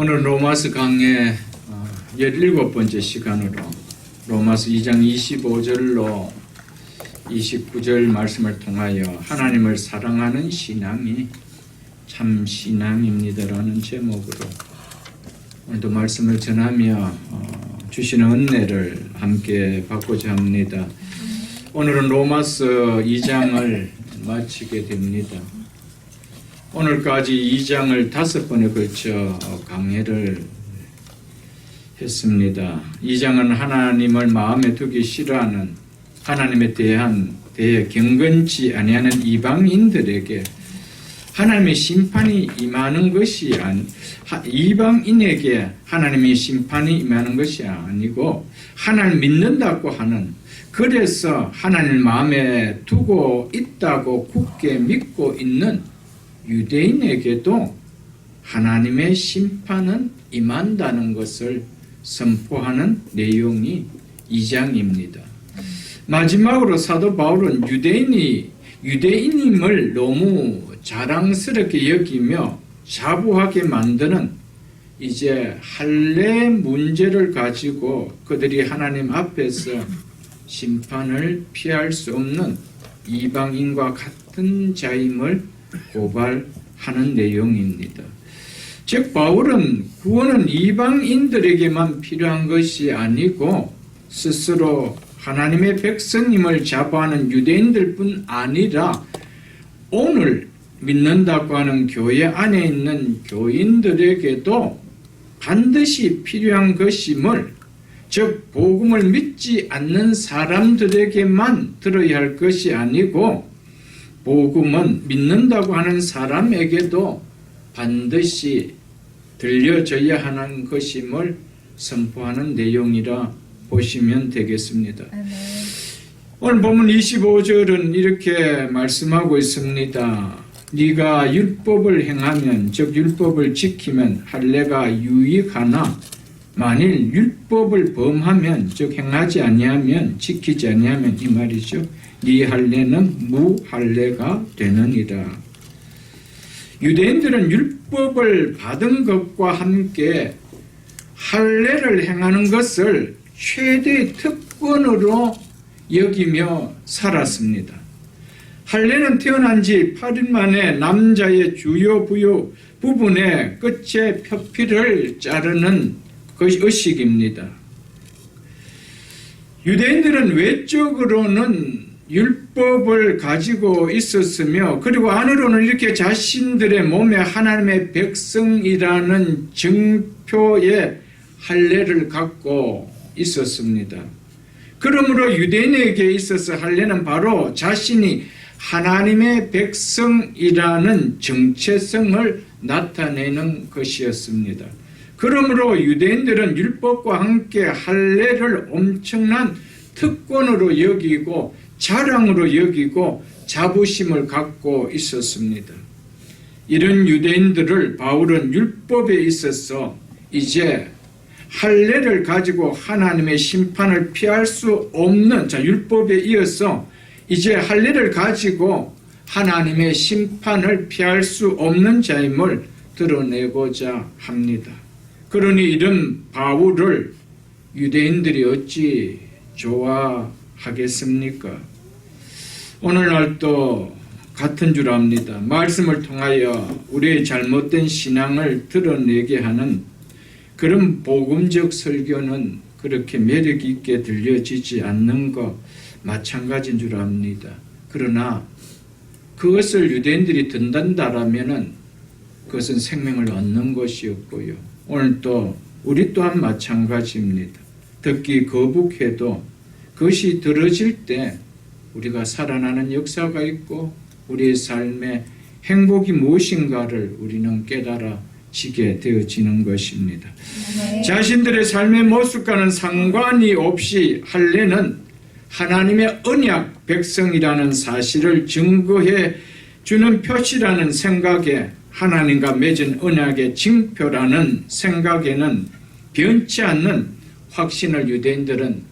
오늘 로마서 강의 17번째 시간으로 로마서 2장 25절로 29절 말씀을 통하여 하나님을 사랑하는 신앙이 참 신앙입니다라는 제목으로 오늘도 말씀을 전하며 주시는 은혜를 함께 받고자 합니다. 오늘은 로마서 2장을 마치게 됩니다. 오늘까지 2장을 5번에 걸쳐 강해를 했습니다. 2장은 하나님을 마음에 두기 싫어하는 하나님에 대해 경건치 아니하는 이방인들에게 하나님의 심판이 임하는 것이 이방인에게 하나님의 심판이 임하는 것이 아니고 하나님 믿는다고 하는, 그래서 하나님을 마음에 두고 있다고 굳게 믿고 있는 유대인에게도 하나님의 심판은 임한다는 것을 선포하는 내용이 2장입니다. 마지막으로 사도 바울은 유대인임을 너무 자랑스럽게 여기며 자부하게 만드는 이제 할례 문제를 가지고 그들이 하나님 앞에서 심판을 피할 수 없는 이방인과 같은 자임을 고발하는 내용입니다. 즉 바울은 구원은 이방인들에게만 필요한 것이 아니고 스스로 하나님의 백성임을 자부하는 유대인들뿐 아니라 오늘 믿는다고 하는 교회 안에 있는 교인들에게도 반드시 필요한 것임을, 즉 복음을 믿지 않는 사람들에게만 들어야 할 것이 아니고 복음은 믿는다고 하는 사람에게도 반드시 들려져야 하는 것임을 선포하는 내용이라 보시면 되겠습니다. 오늘 본문 25절은 이렇게 말씀하고 있습니다. 네가 율법을 행하면, 즉 율법을 지키면 할례가 유익하나 만일 율법을 범하면, 즉 행하지 아니하면, 지키지 아니하면, 이 말이죠. 네 할례는 무할례가 되느니라. 유대인들은 율법을 받은 것과 함께 할례를 행하는 것을 최대의 특권으로 여기며 살았습니다. 할례는 태어난 지 8일 만에 남자의 주요 부분의 끝에 표피를 자르는 의식입니다. 유대인들은 외적으로는 율법을 가지고 있었으며, 그리고 안으로는 이렇게 자신들의 몸에 하나님의 백성이라는 증표의 할례를 갖고 있었습니다. 그러므로 유대인에게 있어서 할례는 바로 자신이 하나님의 백성이라는 정체성을 나타내는 것이었습니다. 그러므로 유대인들은 율법과 함께 할례를 엄청난 특권으로 여기고 자랑으로 여기고 자부심을 갖고 있었습니다. 이런 유대인들을 바울은 율법에 있어서 이제 할례를 가지고 하나님의 심판을 피할 수 없는, 율법에 이어서 이제 할례를 가지고 하나님의 심판을 피할 수 없는 자임을 드러내고자 합니다. 그러니 이런 바울을 유대인들이 어찌 좋아하겠습니까? 오늘날도 같은 줄 압니다. 말씀을 통하여 우리의 잘못된 신앙을 드러내게 하는 그런 복음적 설교는 그렇게 매력 있게 들려지지 않는 것 마찬가지인 줄 압니다. 그러나 그것을 유대인들이 듣는다라면은 그것은 생명을 얻는 것이었고요. 오늘 또 우리 또한 마찬가지입니다. 듣기 거북해도 그것이 들어질 때 우리가 살아나는 역사가 있고 우리의 삶의 행복이 무엇인가를 우리는 깨달아지게 되어지는 것입니다. 네. 자신들의 삶의 모습과는 상관이 없이 할례는 하나님의 언약 백성이라는 사실을 증거해 주는 표시라는 생각에, 하나님과 맺은 언약의 징표라는 생각에는 변치 않는 확신을 유대인들은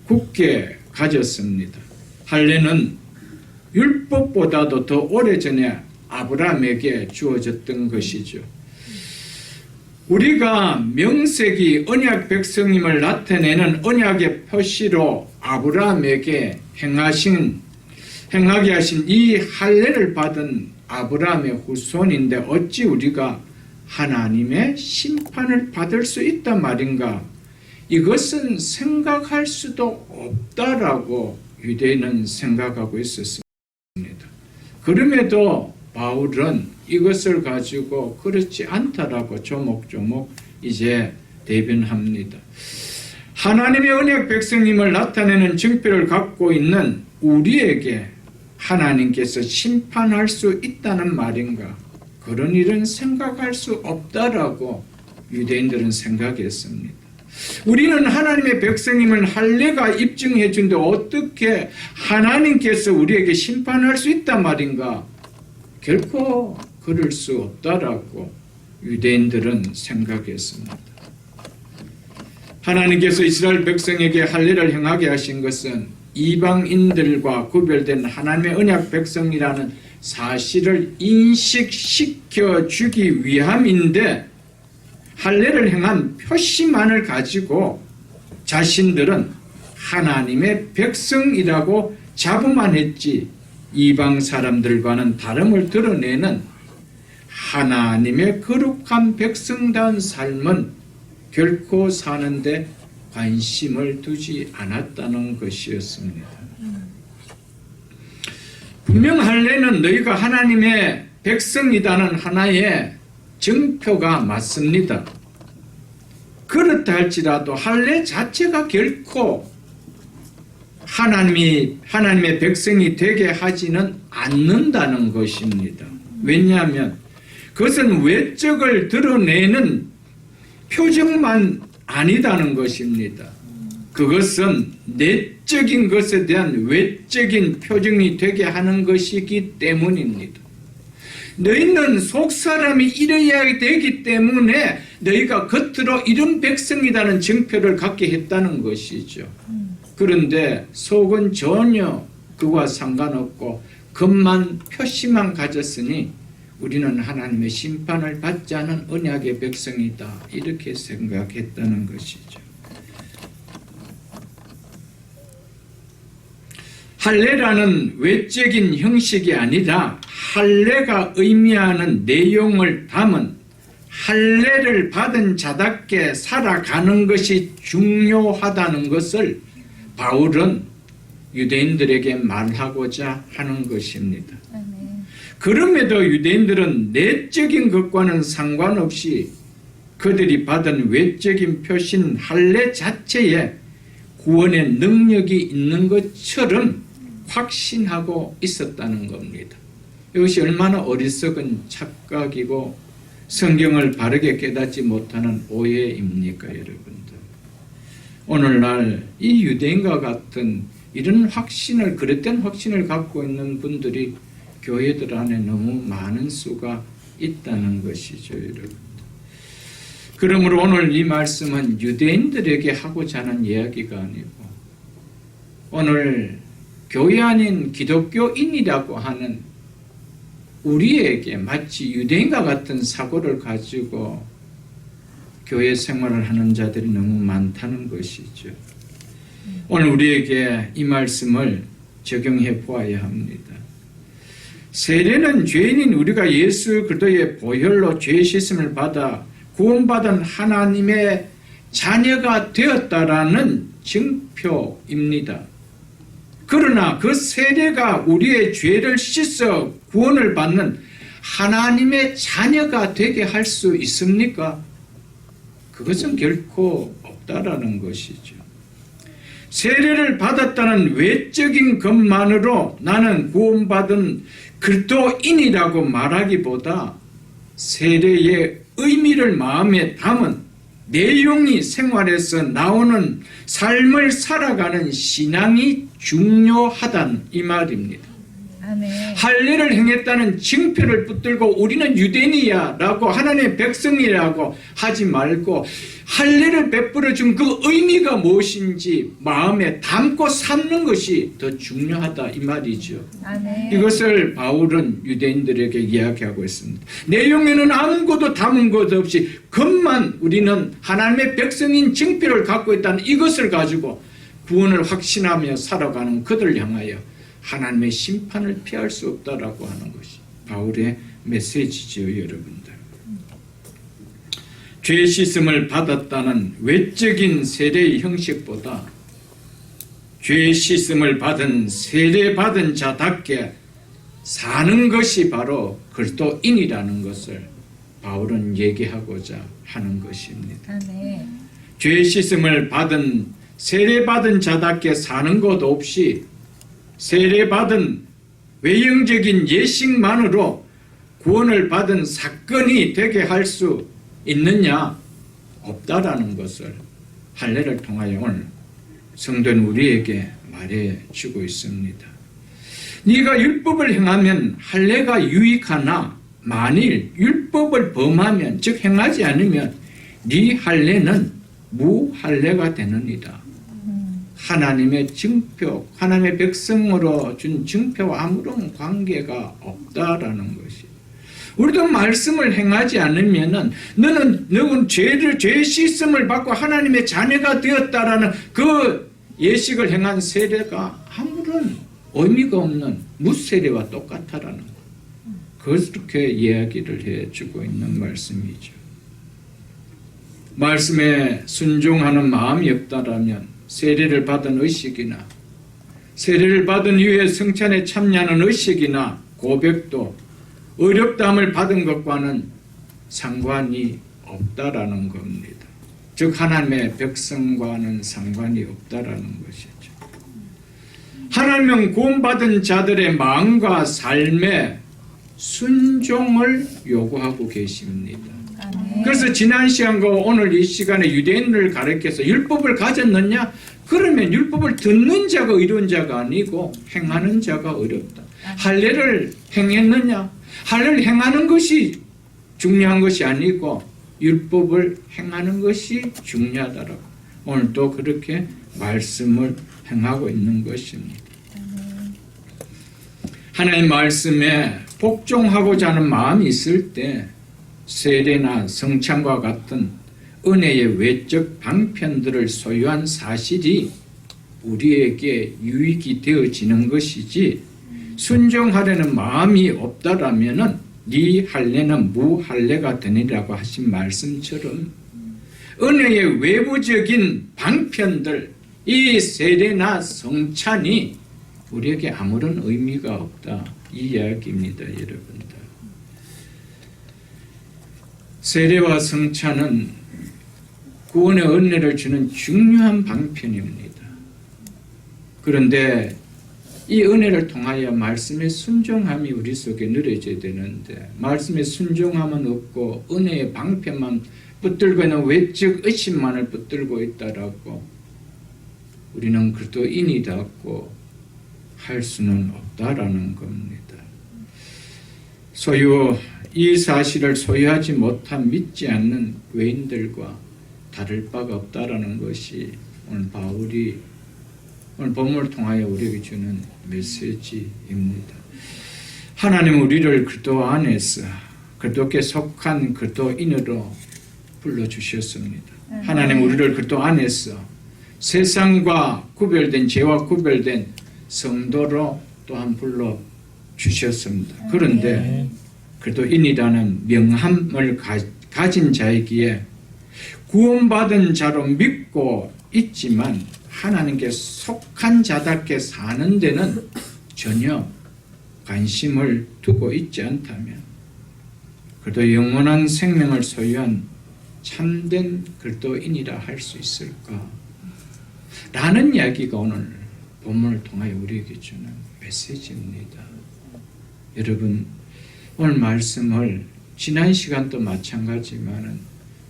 굳게 가졌습니다. 할례는 율법보다도 더 오래전에 아브라함에게 주어졌던 것이죠. 우리가 명색이 언약 백성임을 나타내는 언약의 표시로 아브라함에게 행하게 하신 이 할례를 받은 아브라함의 후손인데 어찌 우리가 하나님의 심판을 받을 수 있단 말인가? 이것은 생각할 수도 없다라고 유대인은 생각하고 있었습니다. 그럼에도 바울은 이것을 가지고 그렇지 않다라고 조목조목 이제 대변합니다. 하나님의 언약 백성임을 나타내는 증표를 갖고 있는 우리에게 하나님께서 심판할 수 있다는 말인가? 그런 일은 생각할 수 없다라고 유대인들은 생각했습니다. 우리는 하나님의 백성임을 할례가 입증해 준데 어떻게 하나님께서 우리에게 심판할 수 있단 말인가? 결코 그럴 수 없다라고 유대인들은 생각했습니다. 하나님께서 이스라엘 백성에게 할례를 행하게 하신 것은 이방인들과 구별된 하나님의 언약 백성이라는 사실을 인식시켜 주기 위함인데 할례를 행한 표시만을 가지고 자신들은 하나님의 백성이라고 자부만 했지 이방 사람들과는 다름을 드러내는 하나님의 거룩한 백성다운 삶은 결코 사는데 관심을 두지 않았다는 것이었습니다. 분명 할례는 너희가 하나님의 백성이라는 하나의 증표가 맞습니다. 그렇다 할지라도 할례 자체가 결코 하나님의 백성이 되게 하지는 않는다는 것입니다. 왜냐하면 그것은 외적을 드러내는 표정만 아니다는 것입니다. 그것은 내적인 것에 대한 외적인 표정이 되게 하는 것이기 때문입니다. 너희는 속사람이 이래야 되기 때문에 너희가 겉으로 이런 백성이라는 증표를 갖게 했다는 것이죠. 그런데 속은 전혀 그와 상관없고 겉만 표시만 가졌으니 우리는 하나님의 심판을 받지 않은 언약의 백성이다 이렇게 생각했다는 것이죠. 할례라는 외적인 형식이 아니라 할례가 의미하는 내용을 담은 할례를 받은 자답게 살아가는 것이 중요하다는 것을 바울은 유대인들에게 말하고자 하는 것입니다. 그럼에도 유대인들은 내적인 것과는 상관없이 그들이 받은 외적인 표신 할례 자체에 구원의 능력이 있는 것처럼 확신하고 있었다는 겁니다. 이것이 얼마나 어리석은 착각이고 성경을 바르게 깨닫지 못하는 오해입니까, 여러분들? 오늘날 이 유대인과 같은 이런 확신을, 그릇된 확신을 갖고 있는 분들이 교회들 안에 너무 많은 수가 있다는 것이죠, 여러분. 그러므로 오늘 이 말씀은 유대인들에게 하고자 하는 이야기가 아니고 오늘 교회 아닌 기독교인이라고 하는 우리에게 마치 유대인과 같은 사고를 가지고 교회 생활을 하는 자들이 너무 많다는 것이죠. 오늘 우리에게 이 말씀을 적용해 보아야 합니다. 세례는 죄인인 우리가 예수 그리스도의 보혈로 죄 씻음을 받아 구원받은 하나님의 자녀가 되었다라는 증표입니다. 그러나 그 세례가 우리의 죄를 씻어 구원을 받는 하나님의 자녀가 되게 할 수 있습니까? 그것은 결코 없다라는 것이죠. 세례를 받았다는 외적인 것만으로 나는 구원받은 그리스도인이라고 말하기보다 세례의 의미를 마음에 담은 내용이 생활에서 나오는 삶을 살아가는 신앙이 중요하다는 이 말입니다. 아멘. 할례를 행했다는 징표를 붙들고 우리는 유대인이야라고 하나님의 백성이라고 하지 말고 할례를 베풀어 준 그 의미가 무엇인지 마음에 담고 삼는 것이 더 중요하다 이 말이죠. 아멘. 이것을 바울은 유대인들에게 이야기하고 있습니다. 내용에는 아무것도 담은 것 없이 겉만 우리는 하나님의 백성인 징표를 갖고 있다는 이것을 가지고 구원을 확신하며 살아가는 그들을 향하여 하나님의 심판을 피할 수 없다라고 하는 것이 바울의 메시지지요, 여러분들. 죄 씻음을 받았다는 외적인 세례의 형식보다 죄 씻음을 받은 세례받은 자답게 사는 것이 바로 그리스도인이라는 것을 바울은 얘기하고자 하는 것입니다. 아멘. 죄 씻음을 받은 세례받은 자답게 사는 것 없이 세례받은 외형적인 예식만으로 구원을 받은 사건이 되게 할 수 있느냐? 없다라는 것을 할례를 통하여 오늘 성도는 우리에게 말해주고 있습니다. 네가 율법을 행하면 할례가 유익하나 만일 율법을 범하면 즉 행하지 않으면 네 할례는 무할례가 되느니라. 하나님의 증표, 하나님의 백성으로 준 증표와 아무런 관계가 없다라는 것이. 우리도 말씀을 행하지 않으면은 너는 죄 씻음을 받고 하나님의 자녀가 되었다라는 그 예식을 행한 세례가 아무런 의미가 없는 무세례와 똑같다라는 것. 그렇게 이야기를 해주고 있는 말씀이죠. 말씀에 순종하는 마음이 없다라면 세례를 받은 의식이나 세례를 받은 이후에 성찬에 참여하는 의식이나 고백도 어렵다함을 받은 것과는 상관이 없다라는 겁니다. 즉 하나님의 백성과는 상관이 없다라는 것이죠. 하나님은 구원받은 자들의 마음과 삶에 순종을 요구하고 계십니다. 아멘. 그래서 지난 시간과 오늘 이 시간에 유대인을 가르쳐서 율법을 가졌느냐? 그러면 율법을 듣는 자가 의로운 자가 아니고 행하는 자가 어렵다. 할례를 행했느냐? 할례를 행하는 것이 중요한 것이 아니고 율법을 행하는 것이 중요하다라고 오늘 또 그렇게 말씀을 행하고 있는 것입니다. 하나님의 말씀에 복종하고자 하는 마음이 있을 때 세례나 성찬과 같은 은혜의 외적 방편들을 소유한 사실이 우리에게 유익이 되어지는 것이지 순종하려는 마음이 없다라면은 네 할례는 무할례가 되니라고 하신 말씀처럼 은혜의 외부적인 방편들 이 세례나 성찬이 우리에게 아무런 의미가 없다 이 이야기입니다. 여러분들 세례와 성찬은 구원의 은혜를 주는 중요한 방편입니다. 그런데 이 은혜를 통하여 말씀의 순종함이 우리 속에 누려져야 되는데 말씀의 순종함은 없고 은혜의 방편만 붙들고 있는 외적 의심만을 붙들고 있다라고 우리는 그리스도인이라고 할 수는 없다라는 겁니다. 소유 이 사실을 소유하지 못한 믿지 않는 외인들과 다를 바가 없다라는 것이 오늘 바울이 오늘 본문을 통하여 우리에게 주는 메시지입니다. 하나님은 우리를 그리스도 안에서 그리스도께 속한 그리스도인으로 불러주셨습니다. 하나님은 우리를 그리스도 안에서 세상과 구별된 죄와 구별된 성도로 또한 불러주셨습니다. 그런데 그리스도인이라는 명함을 가진 자이기에 구원받은 자로 믿고 있지만 하나님께 속한 자답게 사는 데는 전혀 관심을 두고 있지 않다면 그래도 영원한 생명을 소유한 참된 그리스도인이라 할 수 있을까? 라는 이야기가 오늘 본문을 통하여 우리에게 주는 메시지입니다. 여러분 오늘 말씀을 지난 시간도 마찬가지지만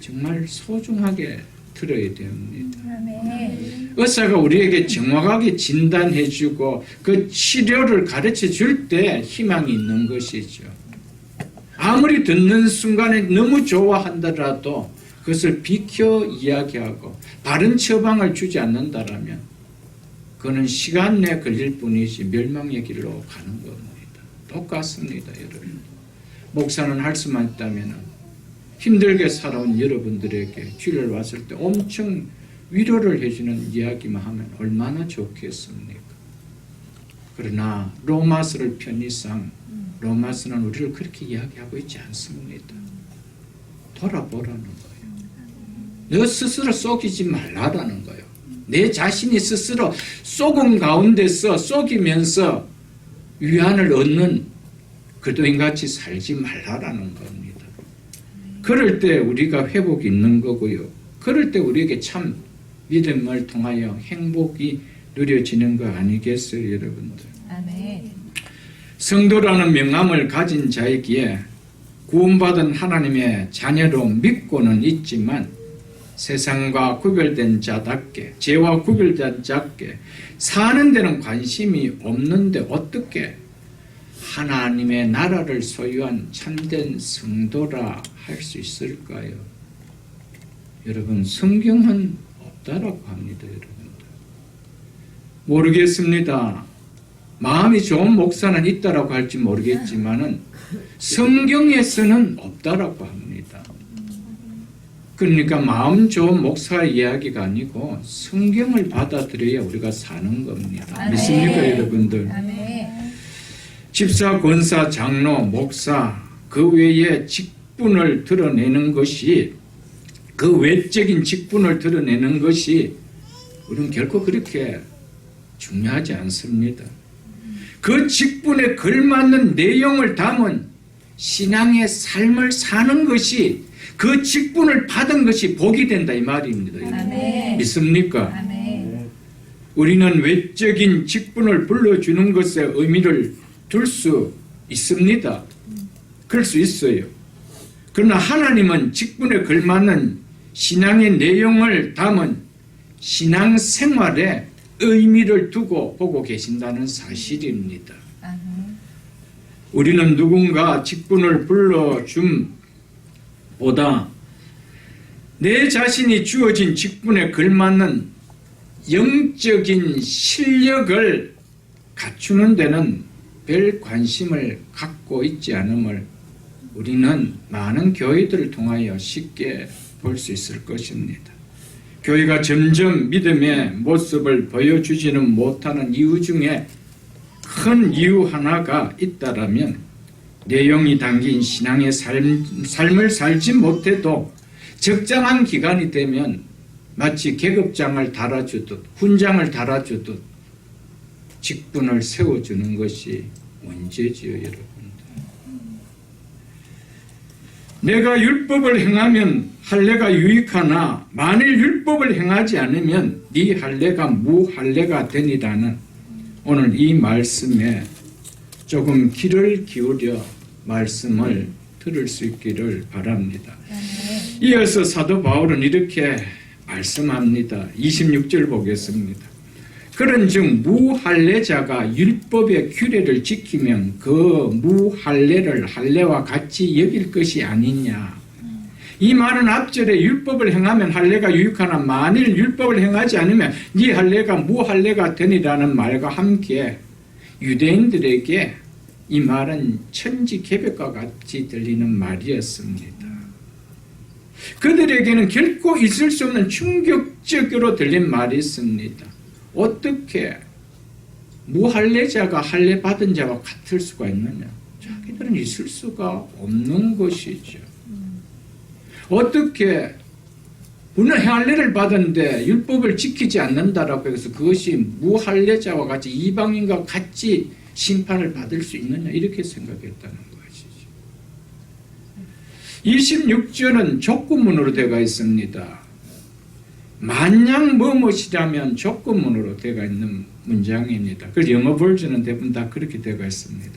정말 소중하게 들어야 됩니다. 아멘. 의사가 우리에게 정확하게 진단해주고 그 치료를 가르쳐줄 때 희망이 있는 것이죠. 아무리 듣는 순간에 너무 좋아한다라도 그것을 비켜 이야기하고 바른 처방을 주지 않는다라면 그는 시간 내에 걸릴 뿐이지 멸망의 길로 가는 겁니다. 똑같습니다, 여러분. 목사는 할 수만 있다면 힘들게 살아온 여러분들에게 주일에 왔을 때 엄청 위로를 해주는 이야기만 하면 얼마나 좋겠습니까? 그러나 로마서를 편의상 로마서는 우리를 그렇게 이야기하고 있지 않습니다. 돌아보라는 거예요. 너 스스로 속이지 말라라는 거예요. 내 자신이 스스로 속음 가운데서 속이면서 위안을 얻는 그도인같이 살지 말라라는 겁니다. 그럴 때 우리가 회복이 있는 거고요. 그럴 때 우리에게 참 믿음을 통하여 행복이 누려지는 거 아니겠어요, 여러분들? 아멘. 성도라는 명함을 가진 자이기에 구원받은 하나님의 자녀로 믿고는 있지만 세상과 구별된 자답게, 죄와 구별된 자답게 사는 데는 관심이 없는데 어떻게 하나님의 나라를 소유한 참된 성도라 할 수 있을까요? 여러분, 성경은 없다라고 합니다, 여러분들. 모르겠습니다. 마음이 좋은 목사는 있다라고 할지 모르겠지만은 성경에서는 없다라고 합니다. 그러니까 마음 좋은 목사의 이야기가 아니고 성경을 받아들여야 우리가 사는 겁니다. 아멘. 믿습니까, 여러분들? 아멘. 집사, 권사, 장로, 목사 그 외에 직분을 드러내는 것이 그 외적인 직분을 드러내는 것이 우리는 결코 그렇게 중요하지 않습니다. 그 직분에 걸맞는 내용을 담은 신앙의 삶을 사는 것이 그 직분을 받은 것이 복이 된다 이 말입니다. 아멘. 믿습니까? 아멘. 우리는 외적인 직분을 불러주는 것에 의미를 둘 수 있습니다. 그럴 수 있어요. 그러나 하나님은 직분에 걸맞는 신앙의 내용을 담은 신앙생활에 의미를 두고 보고 계신다는 사실입니다. 아멘. 우리는 누군가 직분을 불러줌보다 내 자신이 주어진 직분에 걸맞는 영적인 실력을 갖추는 데는 별 관심을 갖고 있지 않음을 우리는 많은 교회들을 통하여 쉽게 볼 수 있을 것입니다. 교회가 점점 믿음의 모습을 보여주지는 못하는 이유 중에 큰 이유 하나가 있다라면 내용이 담긴 신앙의 삶을 살지 못해도 적당한 기간이 되면 마치 계급장을 달아주듯 훈장을 달아주듯 직분을 세워주는 것이 문제지요, 여러분. 내가 율법을 행하면 할례가 유익하나 만일 율법을 행하지 않으면 네 할례가 무할례가 되니라는 오늘 이 말씀에 조금 귀를 기울여 말씀을 들을 수 있기를 바랍니다. 이어서 사도 바울은 이렇게 말씀합니다. 26절 보겠습니다. 그런즉 무할례자가 율법의 규례를 지키면 그 무할례를 할례와 같이 여길 것이 아니냐. 이 말은 앞절에 율법을 행하면 할례가 유익하나 만일 율법을 행하지 않으면 네 할례가 무할례가 되니라는 말과 함께 유대인들에게 이 말은 천지개벽과 같이 들리는 말이었습니다. 그들에게는 결코 있을 수 없는 충격적으로 들린 말이 있습니다. 어떻게 무할례자가 할례 받은 자와 같을 수가 있느냐? 자기들은 있을 수가 없는 것이죠. 어떻게 우리는 할례를 받았는데 율법을 지키지 않는다라고 해서 그것이 무할례자와 같이 이방인과 같이 심판을 받을 수 있느냐? 이렇게 생각했다는 것이죠. 26절은 족구문으로 되어 있습니다. 만약 무엇이라면 조건문으로 되어 있는 문장입니다. 그 영어 버전은 대부분 다 그렇게 되어 있습니다.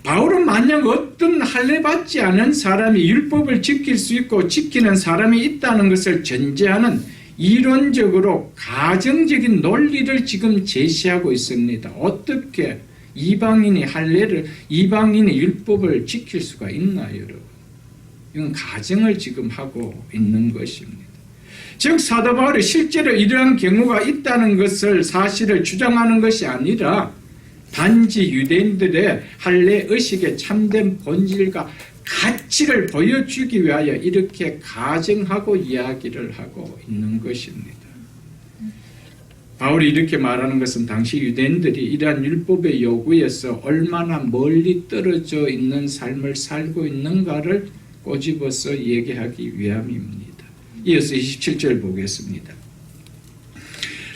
바울은 만약 어떤 할례 받지 않은 사람이 율법을 지킬 수 있고 지키는 사람이 있다는 것을 전제하는 이론적으로 가정적인 논리를 지금 제시하고 있습니다. 어떻게 이방인이 율법을 지킬 수가 있나요, 여러분? 이건 가정을 지금 하고 있는 것입니다. 즉 사도 바울이 실제로 이러한 경우가 있다는 것을 사실을 주장하는 것이 아니라 단지 유대인들의 할례 의식의 참된 본질과 가치를 보여주기 위하여 이렇게 가정하고 이야기를 하고 있는 것입니다. 바울이 이렇게 말하는 것은 당시 유대인들이 이러한 율법의 요구에서 얼마나 멀리 떨어져 있는 삶을 살고 있는가를 꼬집어서 얘기하기 위함입니다. 이어서 27절 보겠습니다.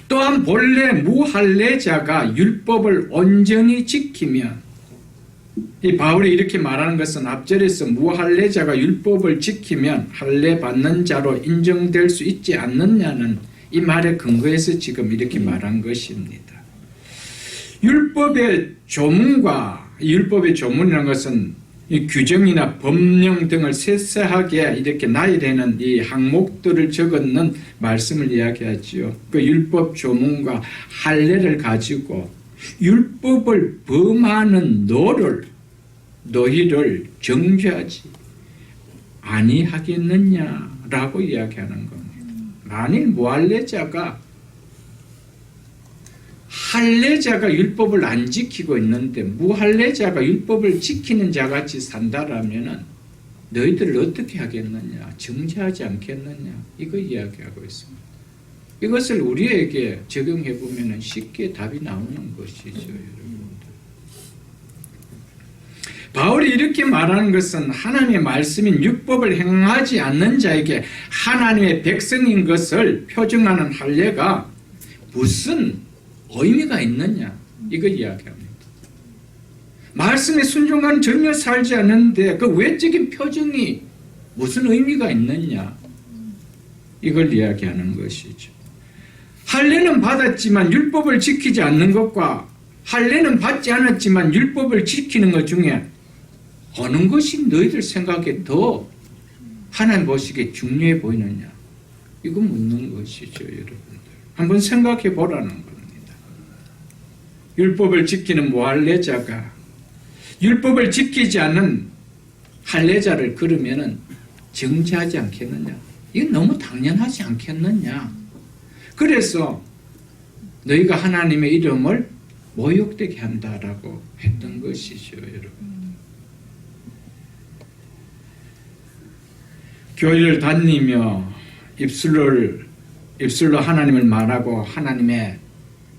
또한 본래 무할례자가 율법을 온전히 지키면, 이 바울이 이렇게 말하는 것은 앞절에서 무할례자가 율법을 지키면 할례 받는 자로 인정될 수 있지 않느냐는 이 말에 근거해서 지금 이렇게 말한 것입니다. 율법의 조문이라는 것은 이 규정이나 법령 등을 세세하게 이렇게 나열해놓은 이 항목들을 적어놓은 말씀을 이야기하지요. 그 율법 조문과 할례를 가지고 율법을 범하는 너희를 정죄하지 아니하겠느냐라고 이야기하는 겁니다. 만일 할례자가 율법을 안 지키고 있는데 무할례자가 율법을 지키는 자같이 산다라면 너희들을 어떻게 하겠느냐, 정죄하지 않겠느냐, 이거 이야기하고 있습니다. 이것을 우리에게 적용해 보면 쉽게 답이 나오는 것이죠, 여러분들. 바울이 이렇게 말하는 것은 하나님의 말씀인 율법을 행하지 않는 자에게 하나님의 백성인 것을 표정하는 할례가 무슨 의미가 있느냐, 이걸 이야기합니다. 말씀에 순종한 전혀 살지 않는데 그 외적인 표정이 무슨 의미가 있느냐, 이걸 이야기하는 것이죠. 할례는 받았지만 율법을 지키지 않는 것과 할례는 받지 않았지만 율법을 지키는 것 중에 어느 것이 너희들 생각에 더 하나님 보시기에 중요해 보이느냐, 이거 묻는 것이죠, 여러분들. 한번 생각해 보라는 겁니다. 율법을 지키는 무할례자가 율법을 지키지 않는 할례자를 그러면은 정죄하지 않겠느냐, 이건 너무 당연하지 않겠느냐. 그래서 너희가 하나님의 이름을 모욕되게 한다라고 했던 것이죠, 여러분. 교회를 다니며 입술로 하나님을 말하고 하나님의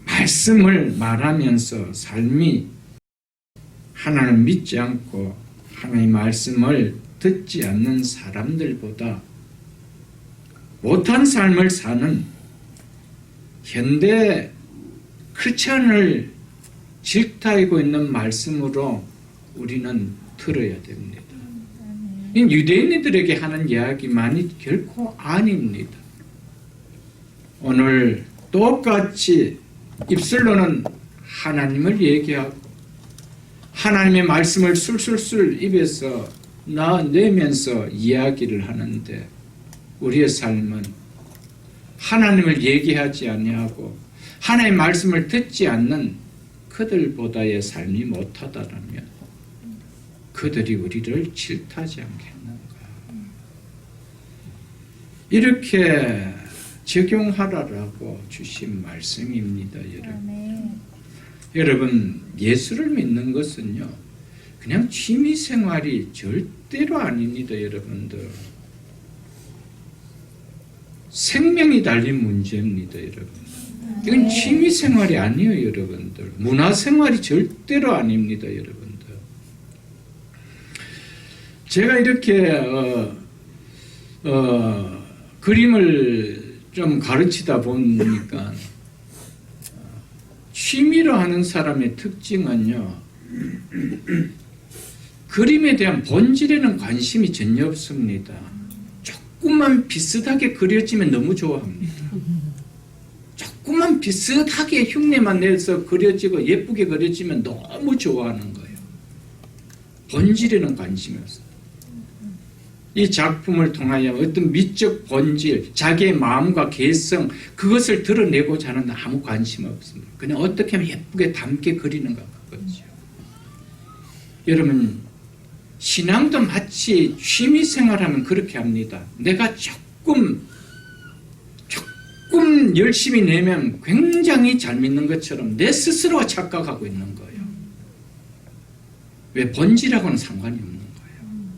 말씀을 말하면서 삶이 하나님을 믿지 않고 하나님의 말씀을 듣지 않는 사람들보다 못한 삶을 사는 현대 크리스찬을 질타하고 있는 말씀으로 우리는 들어야 됩니다. 유대인들에게 하는 이야기만이 결코 아닙니다. 오늘 똑같이 입술로는 하나님을 얘기하고 하나님의 말씀을 술술술 입에서 내면서 이야기를 하는데 우리의 삶은 하나님을 얘기하지 아니하고 하나님의 말씀을 듣지 않는 그들보다의 삶이 못하다라면 그들이 우리를 질타하지 않겠는가. 이렇게 적용하라라고 주신 말씀입니다, 여러분. 여러분, 예수를 믿는 것은요, 그냥 취미생활이 절대로 아닙니다, 여러분들. 생명이 달린 문제입니다, 여러분. 이건 취미생활이 아니에요, 여러분들. 문화생활이 절대로 아닙니다, 여러분들. 제가 이렇게 그림을 좀 가르치다 보니까 취미로 하는 사람의 특징은요, 그림에 대한 본질에는 관심이 전혀 없습니다. 조금만 비슷하게 그려지면 너무 좋아합니다. 조금만 비슷하게 흉내만 내서 그려지고 예쁘게 그려지면 너무 좋아하는 거예요. 본질에는 관심이 없어요. 이 작품을 통하여 어떤 미적 본질, 자기의 마음과 개성, 그것을 드러내고자 하는 아무 관심 없습니다. 그냥 어떻게 하면 예쁘게 담게 그리는가 그거죠. 여러분, 신앙도 마치 취미생활하면 그렇게 합니다. 내가 조금 열심히 내면 굉장히 잘 믿는 것처럼 내 스스로가 착각하고 있는 거예요. 왜? 본질하고는 상관이 없는 거예요.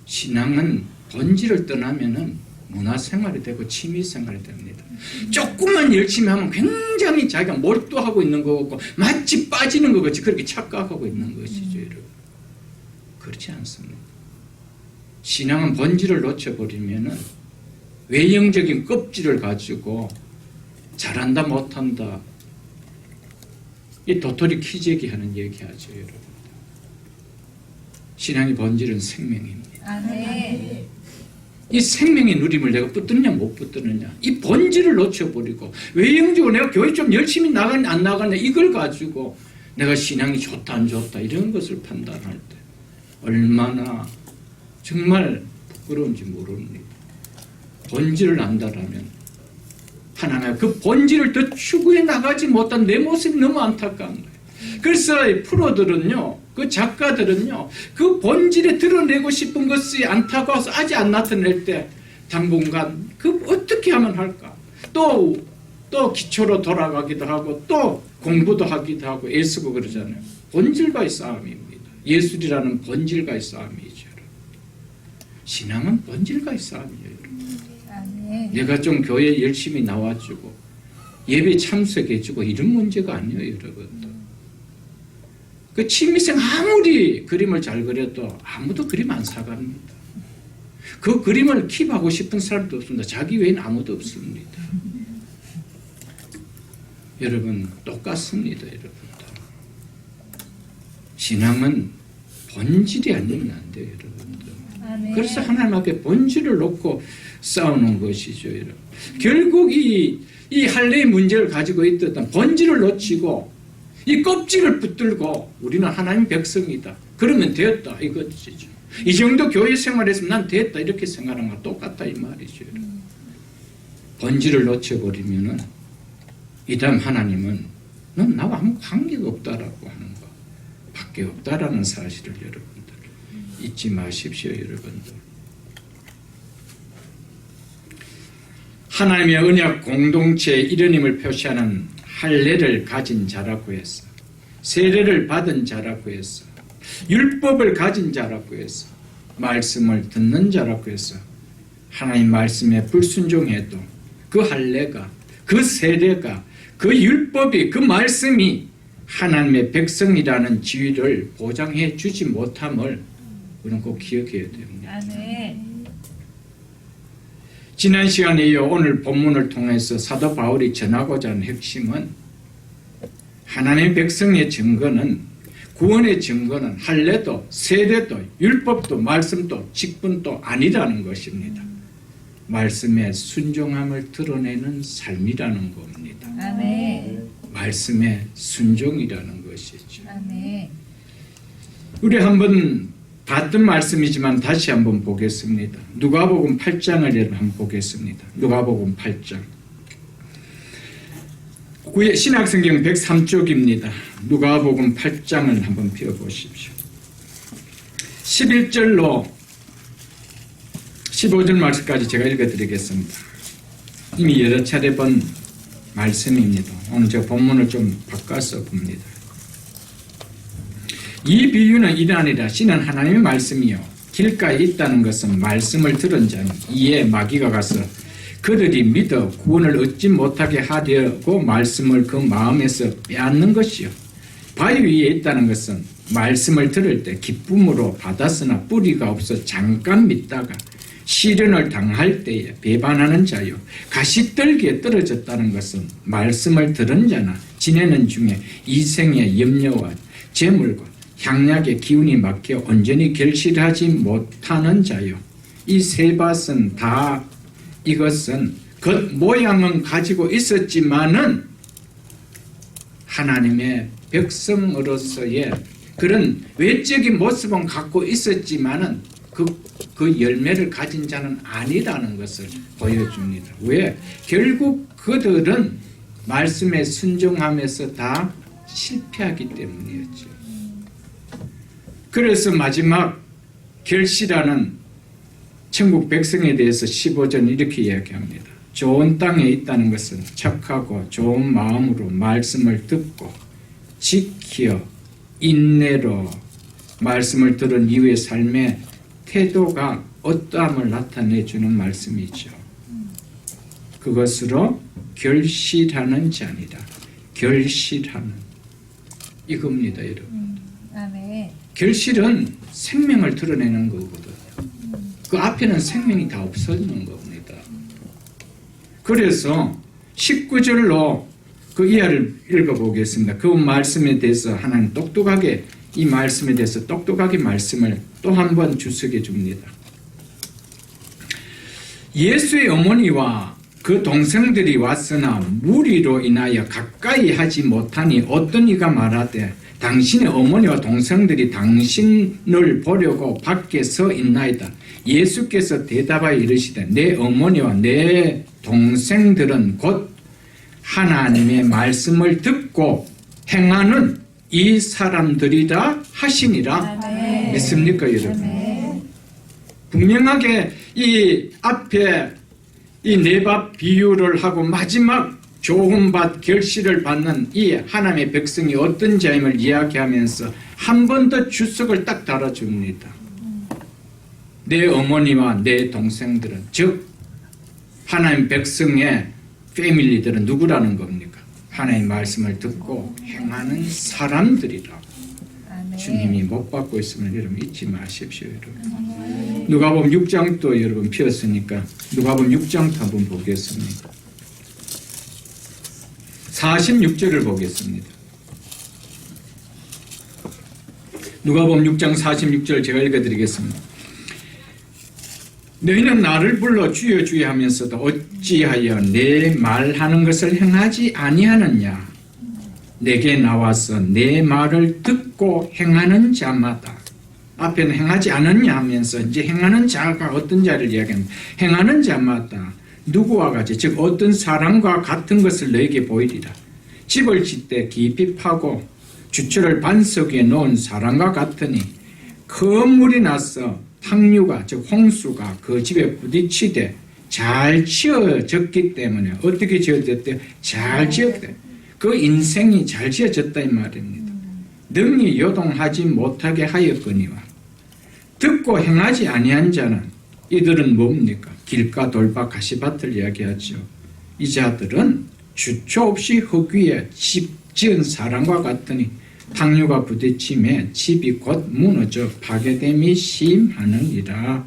신앙은 본질을 떠나면은 문화생활이 되고 취미생활이 됩니다. 조금만 열심히 하면 굉장히 자기가 몰두하고 있는 것 같고 마치 빠지는 것 같이 그렇게 착각하고 있는 것이죠. 여러분. 그렇지 않습니다. 신앙은 본질을 놓쳐버리면은 외형적인 껍질을 가지고 잘한다 못한다 이 도토리 키재기 하는 얘기하죠. 여러분. 신앙의 본질은 생명입니다. 아멘. 이 생명의 누림을 내가 붙드느냐 못 붙드느냐 이 본질을 놓쳐버리고 외형적으로 내가 교회 좀 열심히 나가냐 안 나가냐 이걸 가지고 내가 신앙이 좋다 안 좋다 이런 것을 판단할 때 얼마나 정말 부끄러운지 모릅니다. 본질을 안다라면 하나님 그 본질을 더 추구해 나가지 못한 내 모습이 너무 안타까운 거예요. 그래서 프로들은요, 그 작가들은요, 그 본질에 드러내고 싶은 것이 안타까워서 아직 안 나타낼 때 당분간 그 어떻게 하면 할까? 또 기초로 돌아가기도 하고 또 공부도 하기도 하고 애쓰고 그러잖아요. 본질과의 싸움입니다. 예술이라는 본질과의 싸움이죠. 신앙은 본질과의 싸움이에요. 내가 좀 교회에 열심히 나와주고 예배 참석해주고 이런 문제가 아니에요. 여러분들. 그 취미생 아무리 그림을 잘 그려도 아무도 그림 안 사갑니다. 그 그림을 킵하고 싶은 사람도 없습니다. 자기 외에는 아무도 없습니다. 여러분 똑같습니다. 여러분들. 신앙은 본질이 아니면 안 돼요. 여러분들. 아멘. 그래서 하나님 앞에 본질을 놓고 싸우는 것이죠. 여러분. 결국 이 할례의 문제를 가지고 있던 본질을 놓치고 이 껍질을 붙들고 우리는 하나님 백성이다. 그러면 되었다 이것이죠. 이 정도 교회 생활했으면 난 됐다 이렇게 생각하는 거 똑같다 이 말이죠. 여러분. 본질을 놓쳐버리면은 이 다음 하나님은 넌 나와 아무 관계가 없다라고 하는 거 밖에 없다라는 사실을 여러분들 잊지 마십시오. 여러분들. 하나님의 언약 공동체의 일원임을 표시하는 할례를 가진 자라고 했어. 세례를 받은 자라고 했어. 율법을 가진 자라고 했어. 말씀을 듣는 자라고 했어. 하나님 말씀에 불순종해도 그 할례가, 그 세례가, 그 율법이, 그 말씀이 하나님의 백성이라는 지위를 보장해 주지 못함을 우리는 꼭 기억해야 됩니다. 아멘. 지난 시간에 이어 오늘 본문을 통해서 사도 바울이 전하고자 하는 핵심은 하나님의 백성의 증거는 구원의 증거는 할례도 세례도 율법도 말씀도 직분도 아니라는 것입니다. 말씀에 순종함을 드러내는 삶이라는 겁니다. 아멘. 말씀에 순종이라는 것이죠. 아멘. 우리 한번 봤던 말씀이지만 다시 한번 보겠습니다. 누가복음 8장을 한번 보겠습니다. 누가복음 8장. 신약성경 103쪽입니다. 누가복음 8장을 한번 펴보십시오. 11절로 15절 말씀까지 제가 읽어드리겠습니다. 이미 여러 차례 본 말씀입니다. 오늘 제가 본문을 좀 바꿔서 봅니다. 이 비유는 이러하니라. 씨는 하나님의 말씀이요 길가에 있다는 것은 말씀을 들은 자는 이에 마귀가 가서 그들이 믿어 구원을 얻지 못하게 하려고 말씀을 그 마음에서 빼앗는 것이요 바위 위에 있다는 것은 말씀을 들을 때 기쁨으로 받았으나 뿌리가 없어 잠깐 믿다가 시련을 당할 때에 배반하는 자요 가시떨기에 떨어졌다는 것은 말씀을 들은 자나 지내는 중에 이생의 염려와 재물과 향락의 기운이 막혀 온전히 결실하지 못하는 자요 이 세 밭은 다 이것은 겉 모양은 가지고 있었지만은 하나님의 백성으로서의 그런 외적인 모습은 갖고 있었지만은 그 열매를 가진 자는 아니라는 것을 보여줍니다. 왜? 결국 그들은 말씀에 순종하면서 다 실패하기 때문이었죠. 그래서 마지막 결실하는 천국 백성에 대해서 15절 이렇게 이야기합니다. 좋은 땅에 있다는 것은 착하고 좋은 마음으로 말씀을 듣고 지켜 인내로 말씀을 들은 이후의 삶의 태도가 어떠함을 나타내주는 말씀이죠. 그것으로 결실하는 자니라. 결실하는 이겁니다, 여러분. 아멘. 결실은 생명을 드러내는 거거든요. 그 앞에는 생명이 다 없어지는 겁니다. 그래서 19절로 그 이하를 읽어보겠습니다. 그 말씀에 대해서 하나님 똑똑하게 이 말씀에 대해서 똑똑하게 말씀을 또 한 번 주석해 줍니다. 예수의 어머니와 그 동생들이 왔으나 무리로 인하여 가까이 하지 못하니 어떤 이가 말하되 당신의 어머니와 동생들이 당신을 보려고 밖에 서 있나이다. 예수께서 대답하여 이르시되 내 어머니와 내 동생들은 곧 하나님의 말씀을 듣고 행하는 이 사람들이라 하시니라. 아멘. 믿습니까, 여러분? 아멘. 분명하게 이 앞에 이 네 밥 비유를 하고 마지막 좋은 밭 결실을 받는 이 하나님의 백성이 어떤 자임을 이야기하면서 한 번 더 주석을 딱 달아줍니다. 내 어머니와 내 동생들은, 즉 하나님 백성의 패밀리들은 누구라는 겁니까? 하나님의 말씀을 듣고 행하는 사람들이라. 아멘. 주님이 못 받고 있으면 여러분 잊지 마십시오, 여러분. 누가복음 6장도 여러분 피었으니까 누가복음 6장도 한번 보겠습니다. 46절을 보겠습니다. 누가복음 6장 46절 제가 읽어드리겠습니다. 너희는 나를 불러 주여 주여 하면서도 어찌하여 내 말하는 것을 행하지 아니하느냐? 내게 나와서 내 말을 듣고 행하는 자마다, 앞에는 행하지 않았냐 하면서 이제 행하는 자가 어떤 자를 이야기합니다. 행하는 자마다 누구와 같이, 즉 어떤 사람과 같은 것을 너에게 보이리라. 집을 짓되 깊이 파고 주철을 반석 위에 놓은 사람과 같으니 큰 물이 나서 탕류가, 즉 홍수가 그 집에 부딪히되 잘 지어졌기 때문에, 어떻게 지어졌대요? 잘 지었대. 그 인생이 잘 지어졌다 이 말입니다. 능히 요동하지 못하게 하였거니와 듣고 행하지 아니한 자는, 이들은 뭡니까? 길가 돌바 가시밭을 이야기하죠. 이 자들은 주초 없이 흙 위에 집 지은 사람과 같으니 탕류가 부딪힘에 집이 곧 무너져 파괴됨이 심하느니라.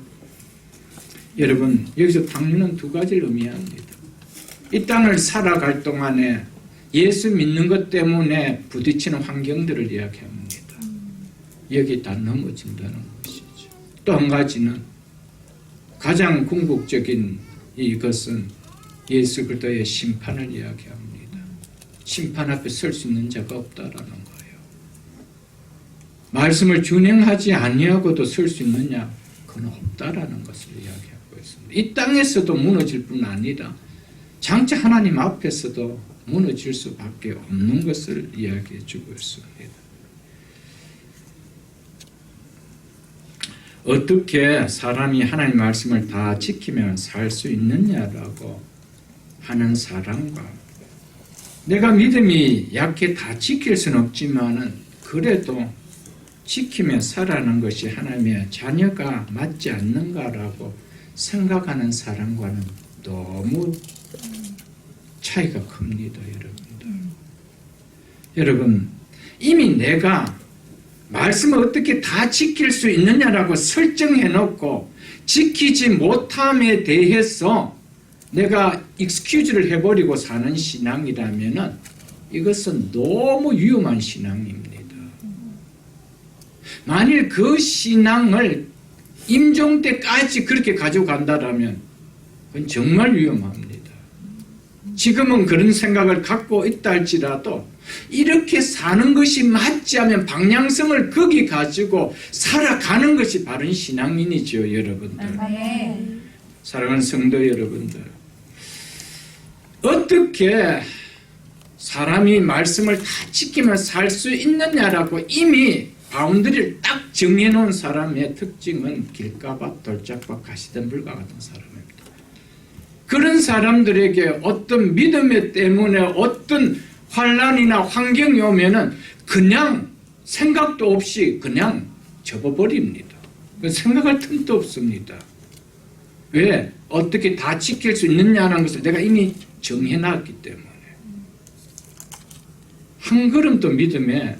여러분, 여기서 탕류는 두 가지를 의미합니다. 이 땅을 살아갈 동안에 예수 믿는 것 때문에 부딪히는 환경들을 이야기합니다. 여기 다 넘어진다는 것이죠. 또 한 가지는 가장 궁극적인 이것은 예수 그리스도의 심판을 이야기합니다. 심판 앞에 설 수 있는 자가 없다라는 거예요. 말씀을 준행하지 아니하고도 설 수 있느냐? 그건 없다라는 것을 이야기하고 있습니다. 이 땅에서도 무너질 뿐 아니라 장차 하나님 앞에서도 무너질 수밖에 없는 것을 이야기해 주고 있습니다. 어떻게 사람이 하나님 말씀을 다 지키며 살 수 있느냐라고 하는 사람과, 내가 믿음이 약해 다 지킬 수는 없지만은 그래도 지키며 살아가는 것이 하나님의 자녀가 맞지 않는가라고 생각하는 사람과는 너무 차이가 큽니다, 여러분들. 여러분, 이미 내가 말씀을 어떻게 다 지킬 수 있느냐라고 설정해놓고 지키지 못함에 대해서 내가 익스큐즈를 해버리고 사는 신앙이라면은 이것은 너무 위험한 신앙입니다. 만일 그 신앙을 임종 때까지 그렇게 가져간다라면 그건 정말 위험합니다. 지금은 그런 생각을 갖고 있다 할지라도 이렇게 사는 것이 맞지 하면 방향성을 거기 가지고 살아가는 것이 바른 신앙인이죠, 여러분들. 아멘. 사랑하는 성도 여러분들, 어떻게 사람이 말씀을 다 지키며 살 수 있느냐라고 이미 바운더리를 딱 정해놓은 사람의 특징은 길가밭, 돌짝밭, 가시덤불과 같은 사람입니다. 그런 사람들에게 어떤 믿음 때문에 어떤 환난이나 환경이 오면은 그냥 생각도 없이 그냥 접어버립니다. 생각할 틈도 없습니다. 왜? 어떻게 다 지킬 수 있느냐는 것을 내가 이미 정해놨기 때문에. 한 걸음도 믿음에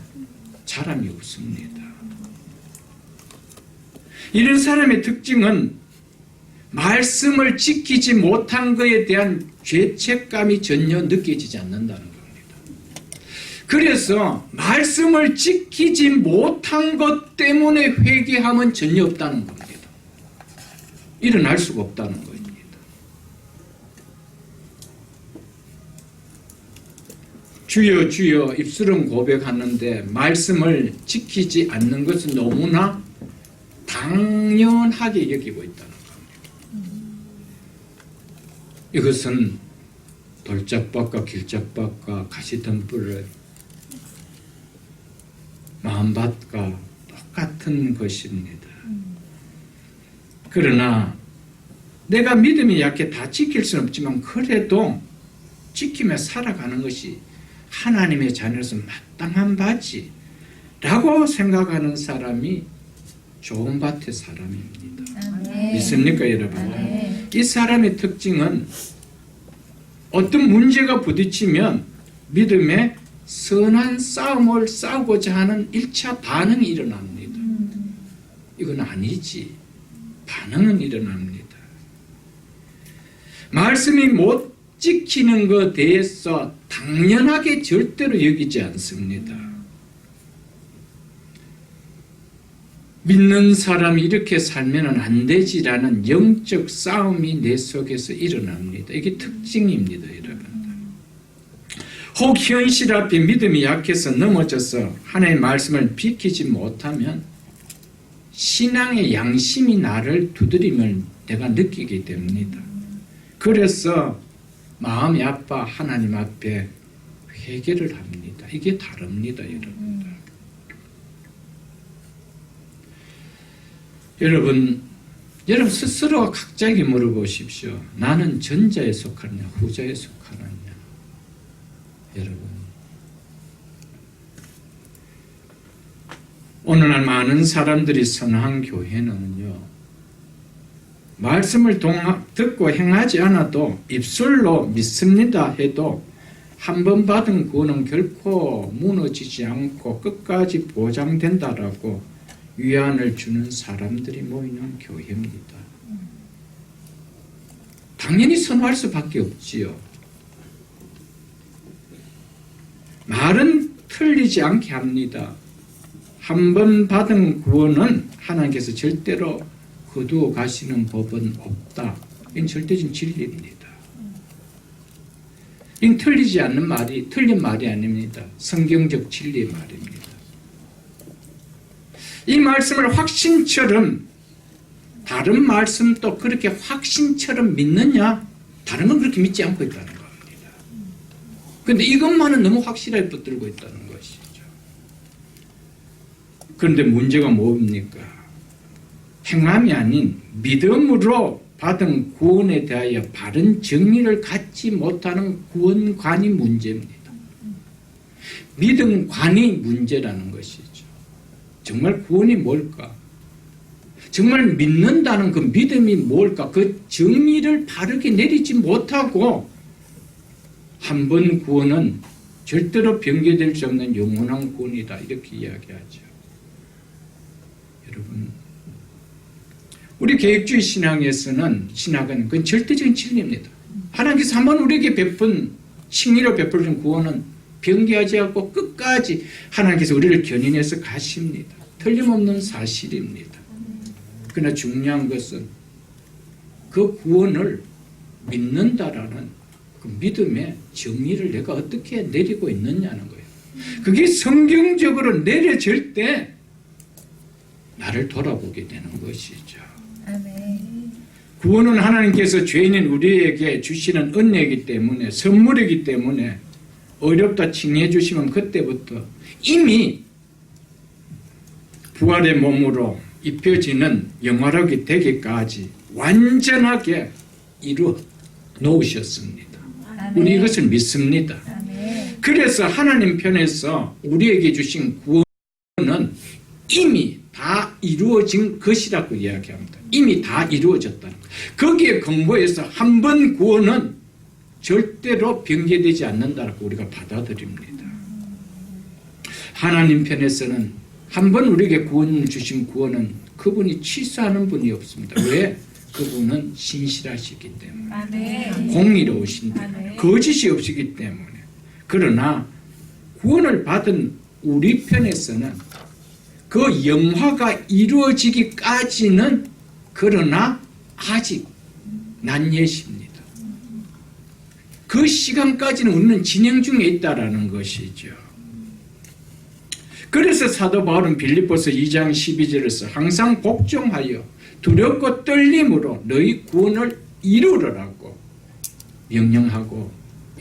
자람이 없습니다. 이런 사람의 특징은 말씀을 지키지 못한 것에 대한 죄책감이 전혀 느껴지지 않는다는 겁니다. 그래서 말씀을 지키지 못한 것 때문에 회개함은 전혀 없다는 겁니다. 일어날 수가 없다는 겁니다. 주여 주여 입술은 고백하는데 말씀을 지키지 않는 것은 너무나 당연하게 여기고 있다는 겁니다. 이것은 돌짝밭과 길짝밭과 가시덤불의 마음밭과 똑같은 것입니다. 그러나 내가 믿음이 약해 다 지킬 수는 없지만 그래도 지키며 살아가는 것이 하나님의 자녀로서 마땅한 바지라고 생각하는 사람이 좋은 밭의 사람입니다. 아멘. 믿습니까, 여러분? 아멘. 이 사람의 특징은 어떤 문제가 부딪히면 믿음의 선한 싸움을 싸우고자 하는 1차 반응이 일어납니다. 이건 아니지. 반응은 일어납니다. 말씀이 못 지키는 것에 대해서 당연하게 절대로 여기지 않습니다. 믿는 사람이 이렇게 살면 안 되지라는 영적 싸움이 내 속에서 일어납니다. 이게 특징입니다, 여러분들. 혹 현실 앞에 믿음이 약해서 넘어져서 하나님의 말씀을 지키지 못하면 신앙의 양심이 나를 두드리면 내가 느끼게 됩니다. 그래서 마음이 아파 하나님 앞에 회개를 합니다. 이게 다릅니다, 여러분들. 여러분 스스로 각자에게 물어보십시오. 나는 전자에 속하느냐 후자에 속하느냐. 여러분, 오늘날 많은 사람들이 선한 교회는요, 말씀을 듣고 행하지 않아도 입술로 믿습니다 해도 한 번 받은 구원은 결코 무너지지 않고 끝까지 보장된다라고 위안을 주는 사람들이 모이는 교회입니다. 당연히 선호할 수밖에 없지요. 말은 틀리지 않게 합니다. 한 번 받은 구원은 하나님께서 절대로 거두어 가시는 법은 없다. 이건 절대적인 진리입니다. 이건 틀리지 않는 말이 틀린 말이 아닙니다. 성경적 진리의 말입니다. 이 말씀을 확신처럼 다른 말씀도 그렇게 확신처럼 믿느냐? 다른 건 그렇게 믿지 않고 있다는 겁니다. 그런데 이것만은 너무 확실하게 붙들고 있다는 것이죠. 그런데 문제가 뭡니까? 행함이 아닌 믿음으로 받은 구원에 대하여 바른 정리를 갖지 못하는 구원관이 문제입니다. 믿음관이 문제라는 것이죠. 정말 구원이 뭘까? 정말 믿는다는 그 믿음이 뭘까? 그 정의를 바르게 내리지 못하고 한 번 구원은 절대로 변개될 수 없는 영원한 구원이다. 이렇게 이야기하죠. 여러분, 우리 계획주의 신앙에서는 신학은 그건 절대적인 진리입니다. 하나님께서 한번 우리에게 베푼 칭의로 베풀은 구원은 변개하지 않고 끝까지 하나님께서 우리를 견인해서 가십니다. 틀림없는 사실입니다. 그러나 중요한 것은 그 구원을 믿는다라는 그 믿음의 정의를 내가 어떻게 내리고 있느냐는 거예요. 그게 성경적으로 내려질 때 나를 돌아보게 되는 것이죠. 아멘. 구원은 하나님께서 죄인인 우리에게 주시는 은혜이기 때문에, 선물이기 때문에 어렵다 칭해 주시면 그때부터 이미 부활의 몸으로 입혀지는 영화롭게 되기까지 완전하게 이루어 놓으셨습니다. 아멘. 우리 이것을 믿습니다. 아멘. 그래서 하나님 편에서 우리에게 주신 구원은 이미 다 이루어진 것이라고 이야기합니다. 이미 다 이루어졌다는 것. 거기에 근거해서 한 번 구원은 절대로 변개되지 않는다고 우리가 받아들입니다. 하나님 편에서는 한 번 우리에게 구원을 주신 구원은 그분이 취소하는 분이 없습니다. 왜? 그분은 신실하시기 때문에, 아멘. 공의로우신 때문에, 아멘. 거짓이 없시기 때문에. 그러나 구원을 받은 우리 편에서는 그 영화가 이루어지기까지는 그러나 아직 난예십니다. 그 시간까지는 우리는 진행 중에 있다라는 것이죠. 그래서 사도 바울은 빌립보서 2장 12절에서 항상 복종하여 두렵고 떨림으로 너희 구원을 이루라고 명령하고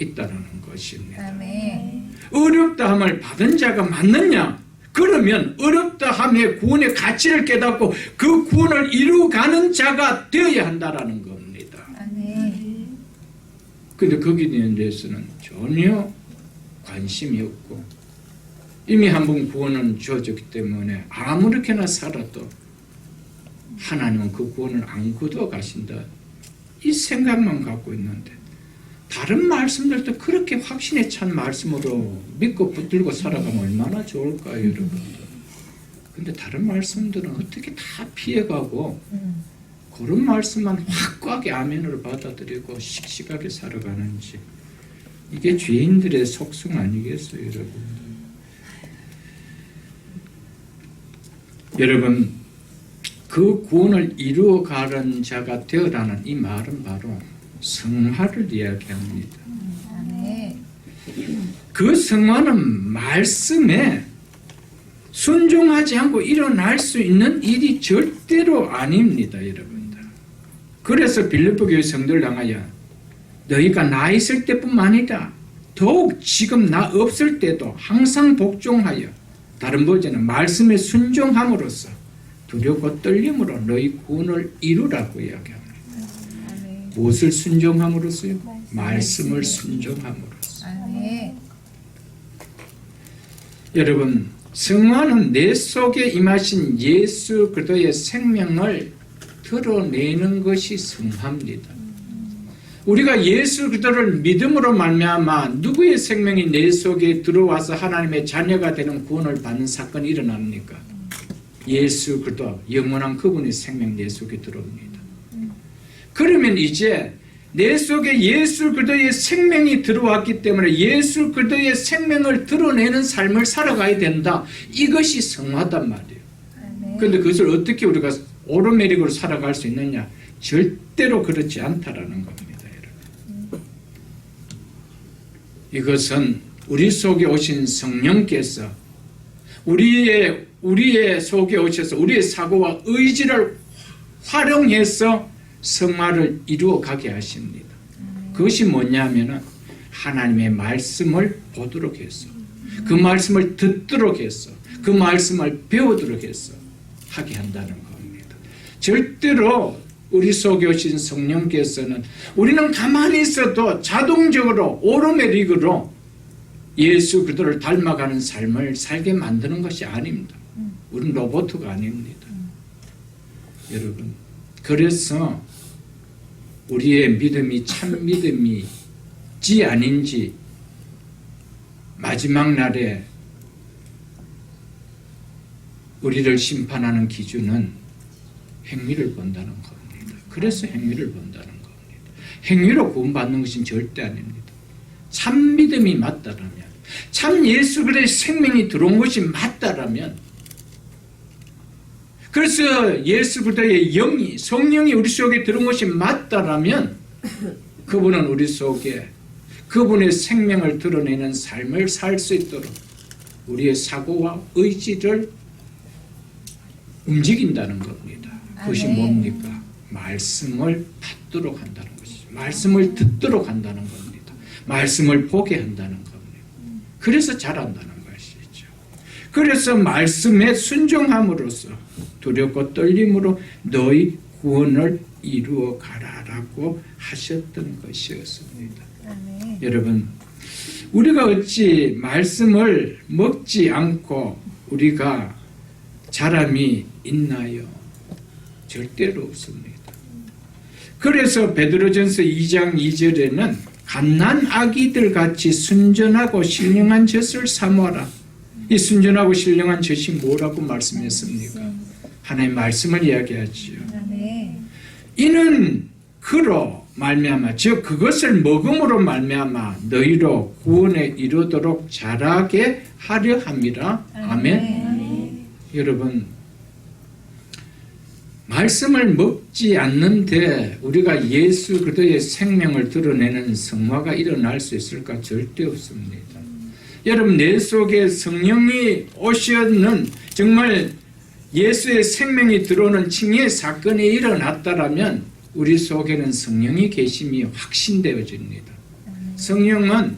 있다는 것입니다. 아멘. 어렵다 함을 받은 자가 맞느냐? 그러면 어렵다 함의 구원의 가치를 깨닫고 그 구원을 이루어가는 자가 되어야 한다는 겁니다. 아멘. 근데 거기에 대해서는 전혀 관심이 없고 이미 한 번 구원은 주어졌기 때문에 아무렇게나 살아도 하나님은 그 구원을 안 거두어 가신다. 이 생각만 갖고 있는데 다른 말씀들도 그렇게 확신에 찬 말씀으로 믿고 붙들고 살아가면 얼마나 좋을까요, 여러분들? 근데 다른 말씀들은 어떻게 다 피해가고 그런 말씀만 확고하게 아멘으로 받아들이고 씩씩하게 살아가는지 이게 죄인들의 속성 아니겠어요, 여러분? 여러분, 그 구원을 이루어가는 자가 되어라는 이 말은 바로 성화를 이야기합니다. 아멘. 그 성화는 말씀에 순종하지 않고 일어날 수 있는 일이 절대로 아닙니다, 여러분들. 그래서 빌립보 교회 성도를 향하여 너희가 나 있을 때뿐만 아니라 더욱 지금 나 없을 때도 항상 복종하여, 다른 버전은 말씀에 순종함으로써 두렵고 떨림으로 너희 구원을 이루라고 이야기합니다. 아멘. 무엇을 순종함으로써요? 말씀을 순종함으로써. 아멘. 여러분, 성화는 내 속에 임하신 예수 그리스도의 생명을 드러내는 것이 성화입니다. 우리가 예수 그리스도를 믿음으로 말미암아 누구의 생명이 내 속에 들어와서 하나님의 자녀가 되는 구원을 받는 사건이 일어납니까? 예수 그리스도, 영원한 그분의 생명 내 속에 들어옵니다. 그러면 이제 내 속에 예수 그리스도의 생명이 들어왔기 때문에 예수 그리스도의 생명을 드러내는 삶을 살아가야 된다. 이것이 성화단 말이에요. 아멘. 그런데 그것을 어떻게 우리가 오르메릭으로 살아갈 수 있느냐? 절대로 그렇지 않다라는 겁니다, 여러분. 이것은 우리 속에 오신 성령께서 우리의 속에 오셔서 우리의 사고와 의지를 활용해서 성화를 이루어 가게 하십니다. 그것이 뭐냐면은 하나님의 말씀을 보도록 해서, 그 말씀을 듣도록 해서, 그 말씀을 배우도록 해서 하게 한다는 겁니다. 절대로 우리 속에 오신 성령께서는 우리는 가만히 있어도 자동적으로 오르메릭으로 예수 그리스도를 닮아가는 삶을 살게 만드는 것이 아닙니다. 우리는 로봇가 아닙니다. 여러분, 그래서 우리의 믿음이 참 믿음이지 아닌지 마지막 날에 우리를 심판하는 기준은 행위를 본다는 겁니다. 그래서 행위를 본다는 겁니다. 행위로 구원받는 것은 절대 아닙니다. 참 믿음이 맞다라면, 참 예수 그리스도의 생명이 들어온 것이 맞다라면, 그래서 예수 그리스도의 영이, 성령이 우리 속에 들어온 것이 맞다라면 그분은 우리 속에 그분의 생명을 드러내는 삶을 살 수 있도록 우리의 사고와 의지를 움직인다는 겁니다. 그것이 아멘. 뭡니까? 말씀을 받도록 한다는 것이죠. 말씀을 듣도록 한다는 겁니다. 말씀을 보게 한다는 겁니다. 그래서 잘한다는 것이죠. 그래서 말씀에 순종함으로써 두렵고 떨림으로 너희 구원을 이루어 가라라고 하셨던 것이었습니다. 아멘. 여러분, 우리가 어찌 말씀을 먹지 않고 우리가 자람이 있나요? 절대로 없습니다. 그래서 베드로전서 2장 2절에는 갓난 아기들 같이 순전하고 신령한 젖을 사모하라. 이 순전하고 신령한 젖이 뭐라고 말씀했습니까? 하나님의 말씀을 이야기하지요. 아멘. 이는 그로 말미암아 즉 그것을 먹음으로 말미암아 너희로 구원에 이르도록 자라게 하려 함이라. 아멘. 여러분, 말씀을 먹지 않는데 우리가 예수 그리스도의 생명을 드러내는 성화가 일어날 수 있을까? 절대 없습니다. 여러분, 내 속에 성령이 오시는 정말 예수의 생명이 들어오는 칭의 사건이 일어났다라면 우리 속에는 성령이 계심이 확신되어집니다. 성령은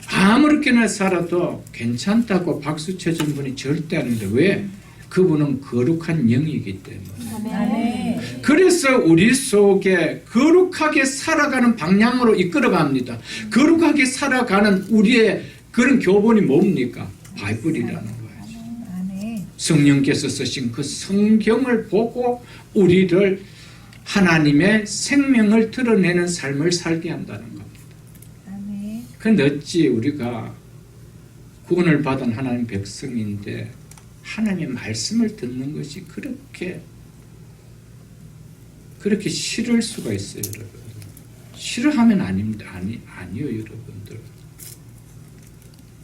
아무렇게나 살아도 괜찮다고 박수 쳐준 분이 절대 아닌데 왜? 그분은 거룩한 영이기 때문에. 아멘. 그래서 우리 속에 거룩하게 살아가는 방향으로 이끌어갑니다. 거룩하게 살아가는 우리의 그런 교본이 뭡니까? 바이블이라는 거예요. 아멘. 성령께서 쓰신 그 성경을 보고 우리를 하나님의 생명을 드러내는 삶을 살게 한다는 겁니다. 아멘. 그런데 어찌 우리가 구원을 받은 하나님 백성인데 하나님의 말씀을 듣는 것이 그렇게 싫을 수가 있어요, 여러분. 싫어하면 아닙니다. 아니요, 여러분들.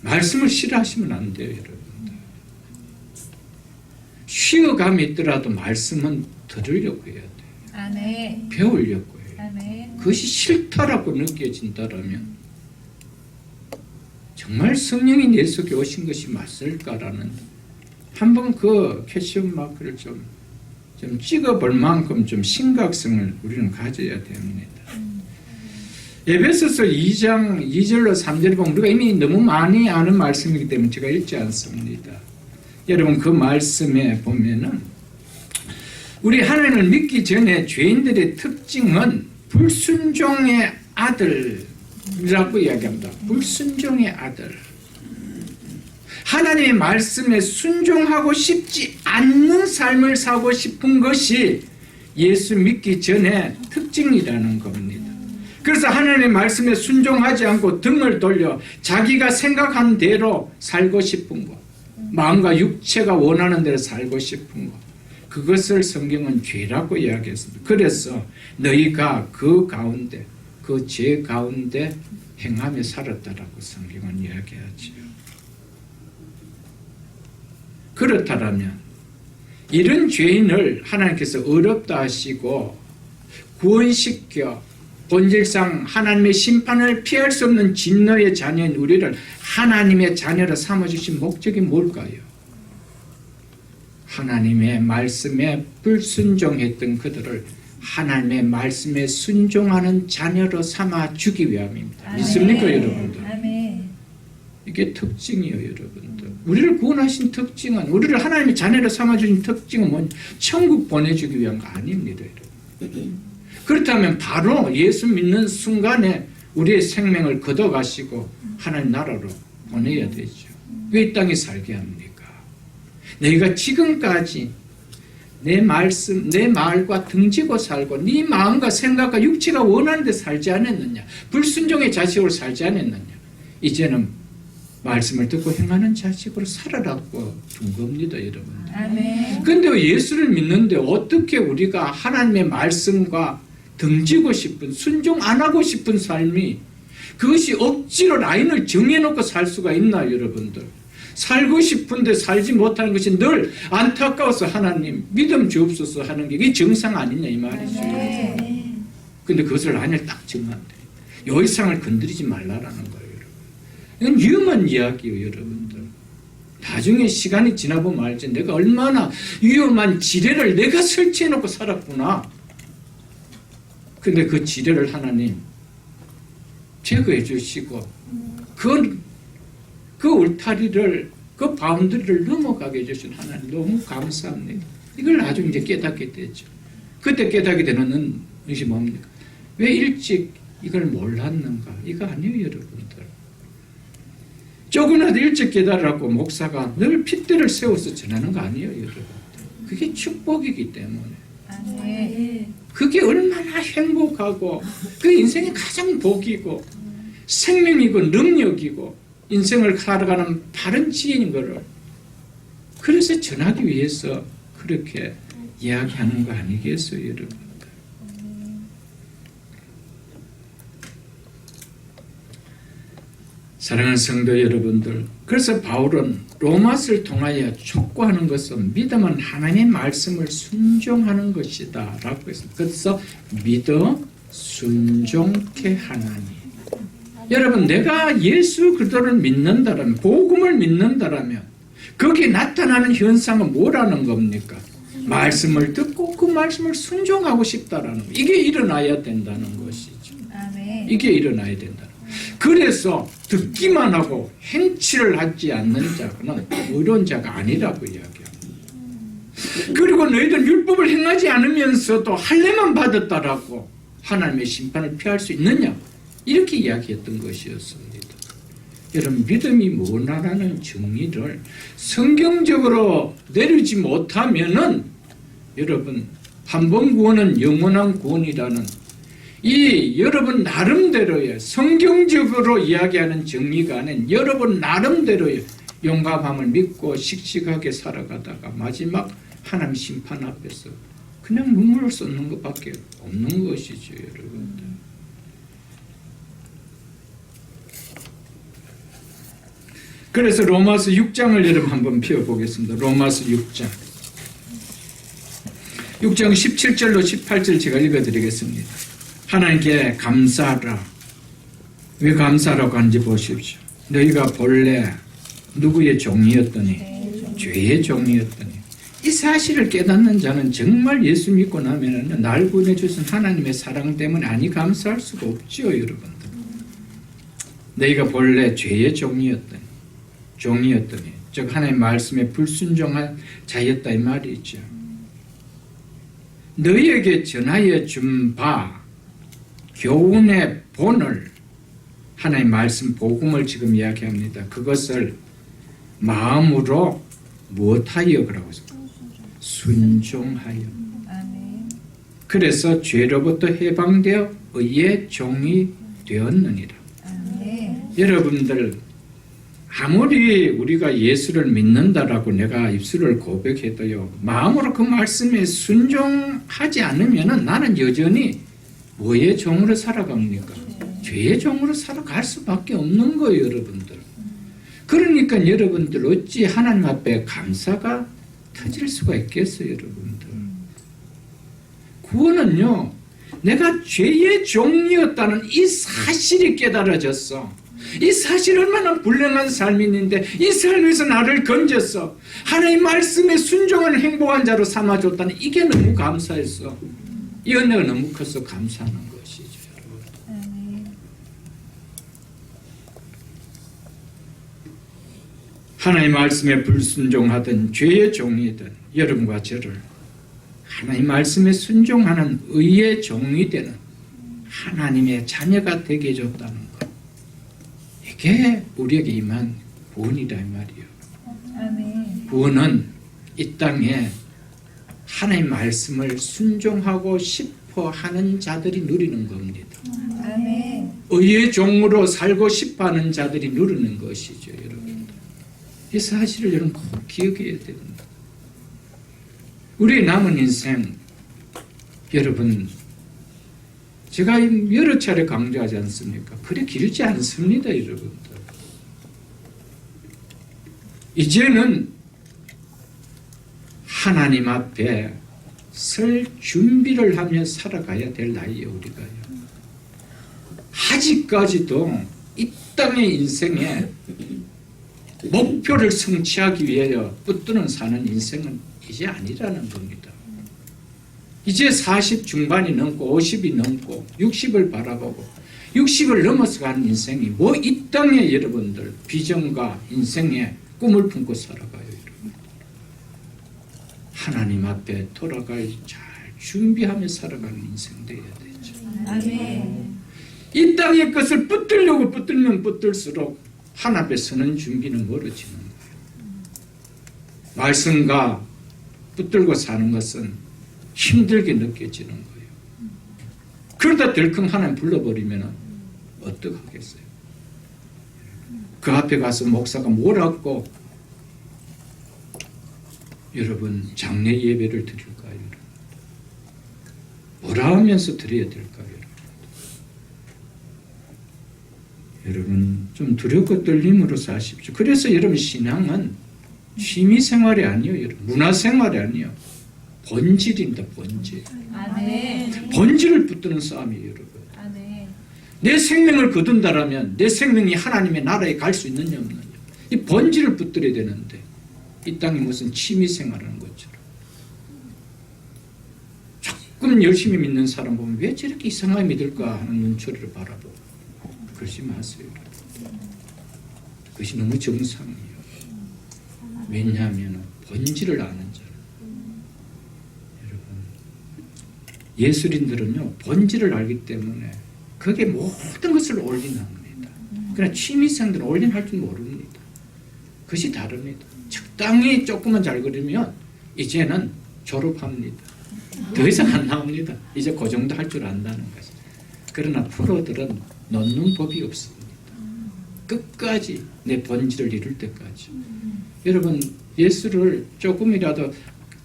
말씀을 싫어하시면 안 돼요, 여러분들. 쉬어감이 있더라도 말씀은 들으려고 해야 돼요. 아멘. 배우려고 해요. 아멘. 그것이 싫다라고 느껴진다면 정말 성령이 내 속에 오신 것이 맞을까라는 한번 그 캐시엄 마크를 좀 찍어볼 만큼 좀 심각성을 우리는 가져야 됩니다. 에베소서 2장 2절로 3절을 보면 우리가 이미 너무 많이 아는 말씀이기 때문에 제가 읽지 않습니다. 여러분, 그 말씀에 보면은 우리 하나님을 믿기 전에 죄인들의 특징은 불순종의 아들이라고 이야기합니다. 불순종의 아들. 하나님의 말씀에 순종하고 싶지 않는 삶을 사고 싶은 것이 예수 믿기 전에 특징이라는 겁니다. 그래서 하나님의 말씀에 순종하지 않고 등을 돌려 자기가 생각한 대로 살고 싶은 것, 마음과 육체가 원하는 대로 살고 싶은 것, 그것을 성경은 죄라고 이야기했습니다. 그래서 너희가 그 가운데, 그 죄 가운데 행하며 살았다라고 성경은 이야기하지요. 그렇다면 이런 죄인을 하나님께서 어렵다 하시고 구원시켜 본질상 하나님의 심판을 피할 수 없는 진노의 자녀인 우리를 하나님의 자녀로 삼아주신 목적이 뭘까요? 하나님의 말씀에 불순종했던 그들을 하나님의 말씀에 순종하는 자녀로 삼아주기 위함입니다. 아멘. 믿습니까, 여러분들? 아멘. 이게 특징이에요, 여러분들. 우리를 구원하신 특징은, 우리를 하나님의 자녀로 삼아주신 특징은 뭐냐? 천국 보내주기 위한 거 아닙니다, 여러분. 그렇다면 바로 예수 믿는 순간에 우리의 생명을 걷어가시고 하나님 나라로 보내야 되죠. 왜 이 땅에 살게 합니까? 너희가 지금까지 내 말씀, 내 말과 등지고 살고 네 마음과 생각과 육체가 원하는 데 살지 않았느냐? 불순종의 자식으로 살지 않았느냐? 이제는 말씀을 듣고 행하는 자식으로 살아라고 둔 겁니다, 여러분. 아멘. 그런데 예수를 믿는데 어떻게 우리가 하나님의 말씀과 등지고 싶은, 순종 안 하고 싶은 삶이, 그것이 억지로 라인을 정해놓고 살 수가 있나요, 여러분들? 살고 싶은데 살지 못하는 것이 늘 안타까워서 하나님 믿음 주옵소서 하는 게 이게 정상 아니냐 이 말이죠. 아멘. 근데 그것을 라인을 딱 정하면 돼. 요 이상을 건드리지 말라라는 거예요. 이건 위험한 이야기예요, 여러분들. 나중에 시간이 지나보면 알지. 내가 얼마나 위험한 지뢰를 내가 설치해놓고 살았구나. 근데 그 지뢰를 하나님 제거해 주시고 그 울타리를, 그 바운드리를 넘어가게 해주신 하나님 너무 감사합니다. 이걸 나중에 이제 깨닫게 되죠. 그때 깨닫게 되는 것이 뭡니까? 왜 일찍 이걸 몰랐는가? 이거 아니에요, 여러분들. 조금이라도 일찍 깨달으라고 목사가 늘 핏대를 세워서 전하는 거 아니에요, 여러분. 그게 축복이기 때문에. 아멘. 그게 얼마나 행복하고 그 인생의 가장 복이고 생명이고 능력이고 인생을 살아가는 바른 지혜인 거를 그래서 전하기 위해서 그렇게 이야기하는 거 아니겠어요, 여러분. 사랑하는 성도 여러분들, 그래서 바울은 로마서를 통하여 촉구하는 것은 믿음은 하나님의 말씀을 순종하는 것이다 라고 했습니다. 그래서 믿어 순종케 하나니. 여러분, 내가 예수 그리스도를 믿는다라면, 복음을 믿는다라면 거기에 나타나는 현상은 뭐라는 겁니까? 말씀을 듣고 그 말씀을 순종하고 싶다라는 거. 이게 일어나야 된다는 것이죠. 아멘. 이게 일어나야 된다. 그래서 듣기만 하고 행치를 하지 않는 자는 의로운 자가 아니라고 이야기합니다. 그리고 너희들 율법을 행하지 않으면서도 할례만 받았다라고 하나님의 심판을 피할 수 있느냐? 이렇게 이야기했던 것이었습니다. 여러분, 믿음이 뭐냐라는 정의를 성경적으로 내리지 못하면은 여러분, 한 번 구원은 영원한 구원이라는 이 여러분 나름대로의 성경적으로 이야기하는 정의가 아닌 여러분 나름대로의 용감함을 믿고 씩씩하게 살아가다가 마지막 하나님 심판 앞에서 그냥 눈물을 쏟는 것밖에 없는 것이죠, 여러분들. 그래서 로마서 6장을 여러분 한번 펴보겠습니다. 로마서 6장 17절로 18절 제가 읽어드리겠습니다. 하나님께 감사하라. 왜 감사라고 하는지 보십시오. 너희가 본래 누구의 종이었더니 죄의 종이었더니 이 사실을 깨닫는 자는 정말 예수 믿고 나면 날 구원해 주신 하나님의 사랑 때문에 아니 감사할 수가 없지요, 여러분들. 너희가 본래 죄의 종이었더니 즉 하나님의 말씀에 불순종한 자였다 이 말이죠. 너희에게 전하여 준 바 교훈의 본을 하나님의 말씀 복음을 지금 이야기합니다. 그것을 마음으로 무엇하여 그러고 순종하여. 아멘. 그래서 죄로부터 해방되어 의의 종이 되었느니라. 아멘. 여러분들, 아무리 우리가 예수를 믿는다라고 내가 입술을 고백해도요, 마음으로 그 말씀에 순종하지 않으면 나는 여전히 뭐의 종으로 살아갑니까? 죄의 종으로 살아갈 수밖에 없는 거예요, 여러분들. 그러니까 여러분들 어찌 하나님 앞에 감사가 터질 수가 있겠어요, 여러분들. 구원은요, 내가 죄의 종이었다는 이 사실이 깨달아졌어. 이 사실 얼마나 불행한 삶인데 이 삶에서 나를 건졌어. 하나님 말씀에 순종하는 행복한 자로 삼아줬다는 이게 너무 감사했어. 이 은혜가 너무 커서 감사하는 것이죠, 여러분. 아멘. 하나님 말씀에 불순종하든 죄의 종이든 여러분과 저를 하나님 말씀에 순종하는 의의 종이 되는 하나님의 자녀가 되게 해줬다는 것. 이게 우리에게 임한 구원이다 이 말이에요. 아멘. 구원은 이 땅에 하나님의 말씀을 순종하고 싶어 하는 자들이 누리는 겁니다. 아멘. 의의 종으로 살고 싶어 하는 자들이 누리는 것이죠, 여러분. 이 사실을 여러분 꼭 기억해야 됩니다. 우리의 남은 인생, 여러분, 제가 여러 차례 강조하지 않습니까? 그리 길지 않습니다, 여러분들. 이제는 하나님 앞에 설 준비를 하며 살아가야 될 나이에 우리가요. 아직까지도 이 땅의 인생에 목표를 성취하기 위하여 붙드는 사는 인생은 이제 아니라는 겁니다. 이제 40 중반이 넘고 50이 넘고 60을 바라보고 60을 넘어서 가는 인생이 뭐 이 땅에 여러분들 비전과 인생의 꿈을 품고 살아가요. 여러분. 하나님 앞에 돌아갈 잘 준비하며 살아가는 인생 되어야 되죠. 아멘. 이 땅의 것을 붙들려고 붙들면 붙들수록 하나님 앞에 서는 준비는 멀어지는 거예요. 말씀과 붙들고 사는 것은 힘들게 느껴지는 거예요. 그러다 덜컹 하나님 불러버리면 어떡하겠어요? 그 앞에 가서 목사가 뭐라고 여러분 장례 예배를 드릴까요? 뭐라 하면서 드려야 될까요? 여러분 좀 두렵고 떨림으로 사십시오. 그래서 여러분 신앙은 취미생활이 아니에요. 여러분. 문화생활이 아니에요. 본질입니다. 본질. 아멘. 본질을 붙드는 싸움이에요. 여러분. 아멘. 내 생명을 거둔다라면 내 생명이 하나님의 나라에 갈 수 있느냐 없느냐. 이 본질을 붙들어야 되는데 이 땅이 무슨 취미생활하는 것처럼 조금 열심히 믿는 사람 보면 왜 저렇게 이상하게 믿을까 하는 눈초리를 바라보고 그러지 마세요. 그것이 너무 정상이에요. 왜냐하면 본질을 아는 자라. 여러분 예술인들은요 본질을 알기 때문에 거기에 모든 것을 올인합니다. 그러나 취미생들은 올인할 줄 모릅니다. 그것이 다릅니다. 적당히 조금만 잘 그리면 이제는 졸업합니다. 더 이상 안 나옵니다. 이제 그 정도 할 줄 안다는 거죠. 그러나 프로들은 놓는 법이 없습니다. 끝까지 내 본질을 이룰 때까지. 여러분 예술을 조금이라도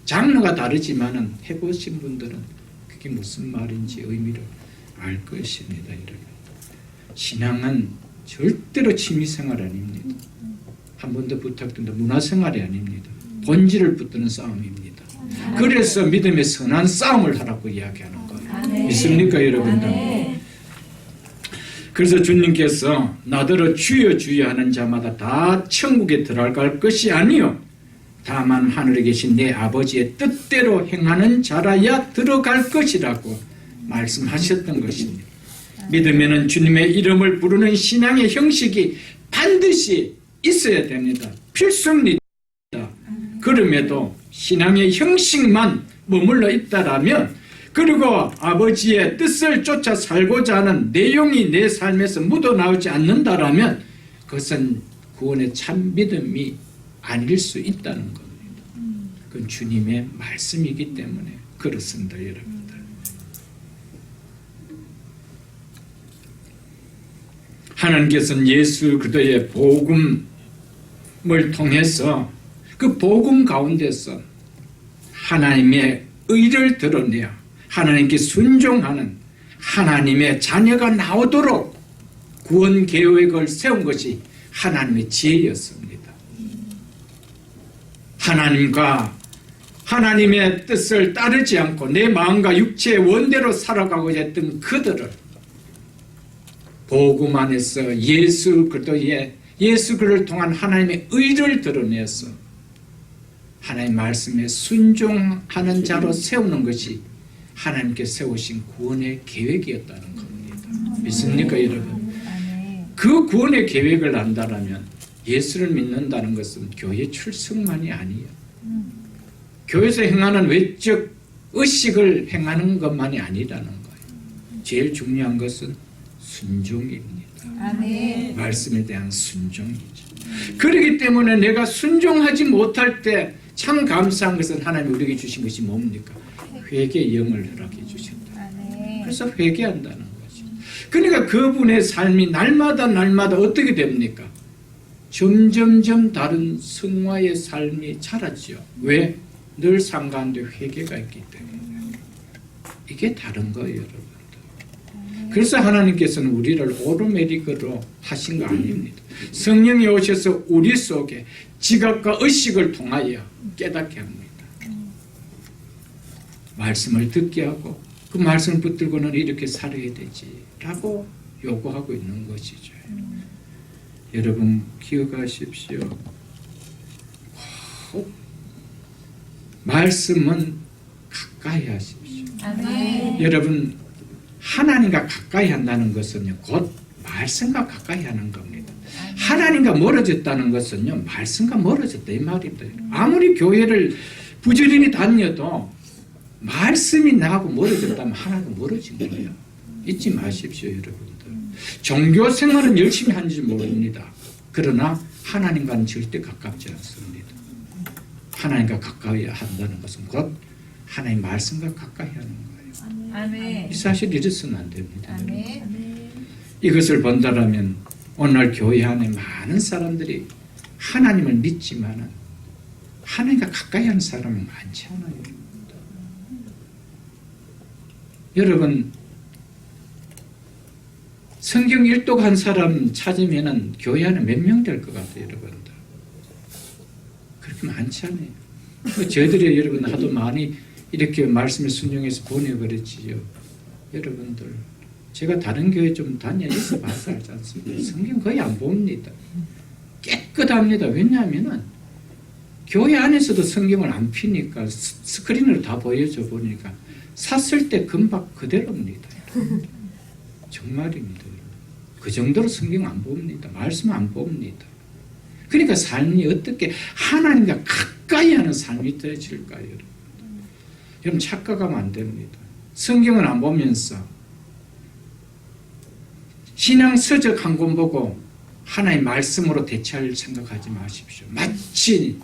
장르가 다르지만은 해보신 분들은 그게 무슨 말인지 의미를 알 것입니다. 여러분. 신앙은 절대로 취미생활 아닙니다. 한 번 더 부탁드립니다. 문화생활이 아닙니다. 본질을 붙드는 싸움입니다. 그래서 믿음의 선한 싸움을 하라고 이야기하는 거예요. 아멘. 믿습니까 여러분들? 아멘. 그래서 주님께서 나더러 주여 주여 하는 자마다 다 천국에 들어갈 것이 아니요 다만 하늘에 계신 내 아버지의 뜻대로 행하는 자라야 들어갈 것이라고 말씀하셨던 것입니다. 믿으면은 주님의 이름을 부르는 신앙의 형식이 반드시 있어야 됩니다. 필수입니다. 그럼에도 신앙의 형식만 머물러 있다라면 그리고 아버지의 뜻을 쫓아 살고자 하는 내용이 내 삶에서 묻어나오지 않는다라면 그것은 구원의 참 믿음이 아닐 수 있다는 겁니다. 그건 주님의 말씀이기 때문에 그렇습니다. 여러분들. 하나님께서는 예수 그리스도의 복음을 통해서 그 복음 가운데서 하나님의 의를 드러내어 하나님께 순종하는 하나님의 자녀가 나오도록 구원 계획을 세운 것이 하나님의 지혜였습니다. 하나님과 하나님의 뜻을 따르지 않고 내 마음과 육체의 원대로 살아가고자 했던 그들을 복음 안에서 예수 그를 통한 하나님의 의를 드러내서 하나님의 말씀에 순종하는 자로 세우는 것이 하나님께 세우신 구원의 계획이었다는 겁니다. 믿습니까 여러분? 그 구원의 계획을 안다라면 예수를 믿는다는 것은 교회 출석만이 아니에요. 교회에서 행하는 외적 의식을 행하는 것만이 아니라는 거예요. 제일 중요한 것은 순종입니다. 아멘. 말씀에 대한 순종이죠. 그렇기 때문에 내가 순종하지 못할 때 참 감사한 것은 하나님이 우리에게 주신 것이 뭡니까? 회개의 영을 허락해 주셨다. 아멘. 그래서 회개한다는 거죠. 그러니까 그분의 삶이 날마다 어떻게 됩니까? 점점점 다른 성화의 삶이 자라죠. 왜? 늘 삶 가운데 회개가 있기 때문에. 이게 다른 거예요, 여러분들. 그래서 하나님께서는 우리를 오토매틱으로 하신 거 아닙니다. 성령이 오셔서 우리 속에 지각과 의식을 통하여 깨닫게 합니다. 말씀을 듣게 하고 그 말씀을 붙들고는 이렇게 살아야 되지 라고 요구하고 있는 것이죠. 여러분 기억하십시오. 꼭 말씀은 가까이 하십시오. 아멘. 여러분 하나님과 가까이 한다는 것은요 곧 말씀과 가까이 하는 겁니다. 하나님과 멀어졌다는 것은요 말씀과 멀어졌다 이 말입니다. 아무리 교회를 부지런히 다녀도 말씀이 나하고 멀어졌다면 하나님과 멀어진 거예요. 잊지 마십시오 여러분들. 종교 생활은 열심히 하는지 모릅니다. 그러나 하나님과는 절대 가깝지 않습니다. 하나님과 가까이 한다는 것은 곧 하나님 말씀과 가까이 하는 거예요. 아멘. 이 사실 잊어서는 안 됩니다. 아멘. 이것을 본다라면 오늘 교회 안에 많은 사람들이 하나님을 믿지만은 하나님과 가까이 하는 사람은 많지 않아요. 여러분 성경 일독한 사람 찾으면은 교회 안에 몇 명 될 것 같아요, 여러분들. 그렇게 많지 않아요. 저희들이 여러분 하도 많이 이렇게 말씀을 순종해서 보내버렸지요. 여러분들 제가 다른 교회 좀 다녀 있어 봐서 알지 않습니까? 성경 거의 안 봅니다. 깨끗합니다. 왜냐하면은 교회 안에서도 성경을 안 피니까 스크린으로 다 보여줘 보니까 샀을 때 금방 그대로입니다. 정말입니다. 그 정도로 성경 안 봅니다. 말씀 안 봅니다. 그러니까 삶이 어떻게 하나님과 가까이 하는 삶이 되어질까요? 여러분 착각하면 안 됩니다. 성경을 안 보면서 신앙 서적 한 권 보고 하나의 말씀으로 대체할 생각하지 마십시오. 마치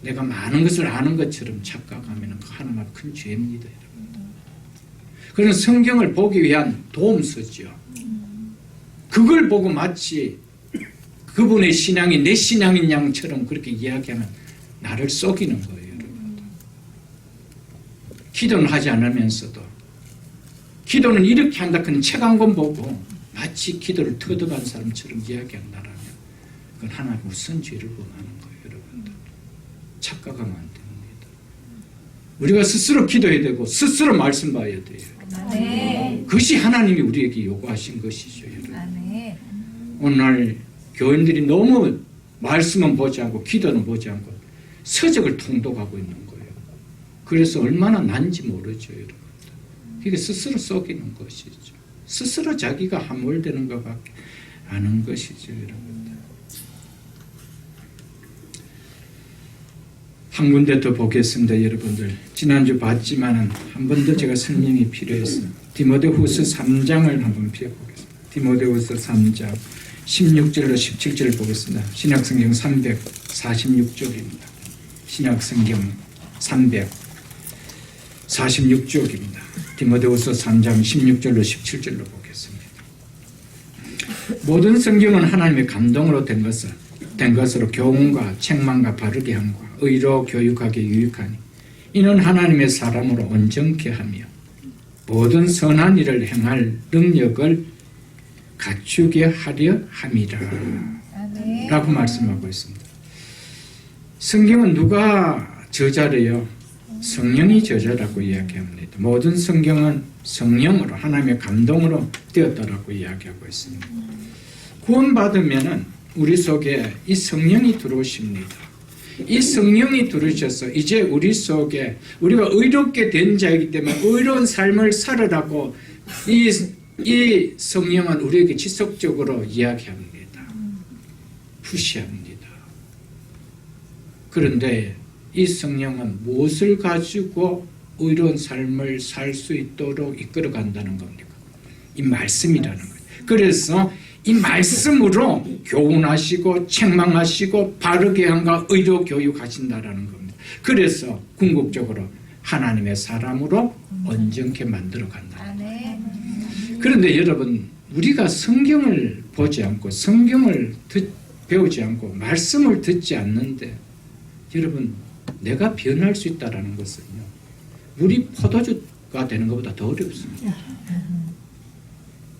내가 많은 것을 아는 것처럼 착각하면 하나만 큰 죄입니다. 그런 성경을 보기 위한 도움서죠. 그걸 보고 마치 그분의 신앙이 내 신앙인 양처럼 그렇게 이야기하면 나를 속이는 거예요. 여러분. 기도는 하지 않으면서도 기도는 이렇게 한다 큰 책 한 권 보고 마치 기도를 터득한 사람처럼 이야기한다라면 그건 하나님 무슨 죄를 범하는 거예요. 여러분들. 착각하면 안 됩니다. 우리가 스스로 기도해야 되고 스스로 말씀 봐야 돼요. 아멘. 그것이 하나님이 우리에게 요구하신 것이죠. 여러분. 아멘. 오늘 교인들이 너무 말씀은 보지 않고 기도는 보지 않고 서적을 통독하고 있는 거예요. 그래서 얼마나 난지 모르죠. 여러분. 이게 스스로 속이는 것이죠. 스스로 자기가 함몰되는 것밖에 아는 것이죠. 여러분들. 한 군데 더 보겠습니다. 여러분들 지난주 봤지만 한 번 더 제가 설명이 필요해서 디모데후서 3장을 한번 펴보겠습니다. 디모데후서 3장 16절로 17절을 보겠습니다. 신약성경 346쪽입니다. 신약성경 346쪽입니다. 디모데후서 3장 16절로 17절로 보겠습니다. 모든 성경은 하나님의 감동으로 된 것으로 교훈과 책망과 바르게 함과 의로 교육하게 유익하니 이는 하나님의 사람으로 온전케 하며 모든 선한 일을 행할 능력을 갖추게 하려 함이라 아멘. 라고 말씀하고 있습니다. 성경은 누가 저자래요? 성령이 저자라고 이야기합니다. 모든 성경은 성령으로 하나님의 감동으로 되었다라고 이야기하고 있습니다. 구원받으면 우리 속에 이 성령이 들어오십니다. 이 성령이 들어오셔서 이제 우리 속에 우리가 의롭게 된 자이기 때문에 의로운 삶을 살으라고 이 성령은 우리에게 지속적으로 이야기합니다. 푸시합니다. 그런데 이 성령은 무엇을 가지고 의로운 삶을 살 수 있도록 이끌어 간다는 겁니까? 이 말씀이라는 거예요. 그래서 이 말씀으로 교훈하시고 책망하시고 바르게 함과 의로 교육하신다라는 겁니다. 그래서 궁극적으로 하나님의 사람으로 온전케 만들어 간다. 아멘. 그런데 여러분 우리가 성경을 보지 않고 성경을 배우지 않고 말씀을 듣지 않는데 여러분 내가 변할 수 있다는 것은요 물이 포도주가 되는 것보다 더 어렵습니다.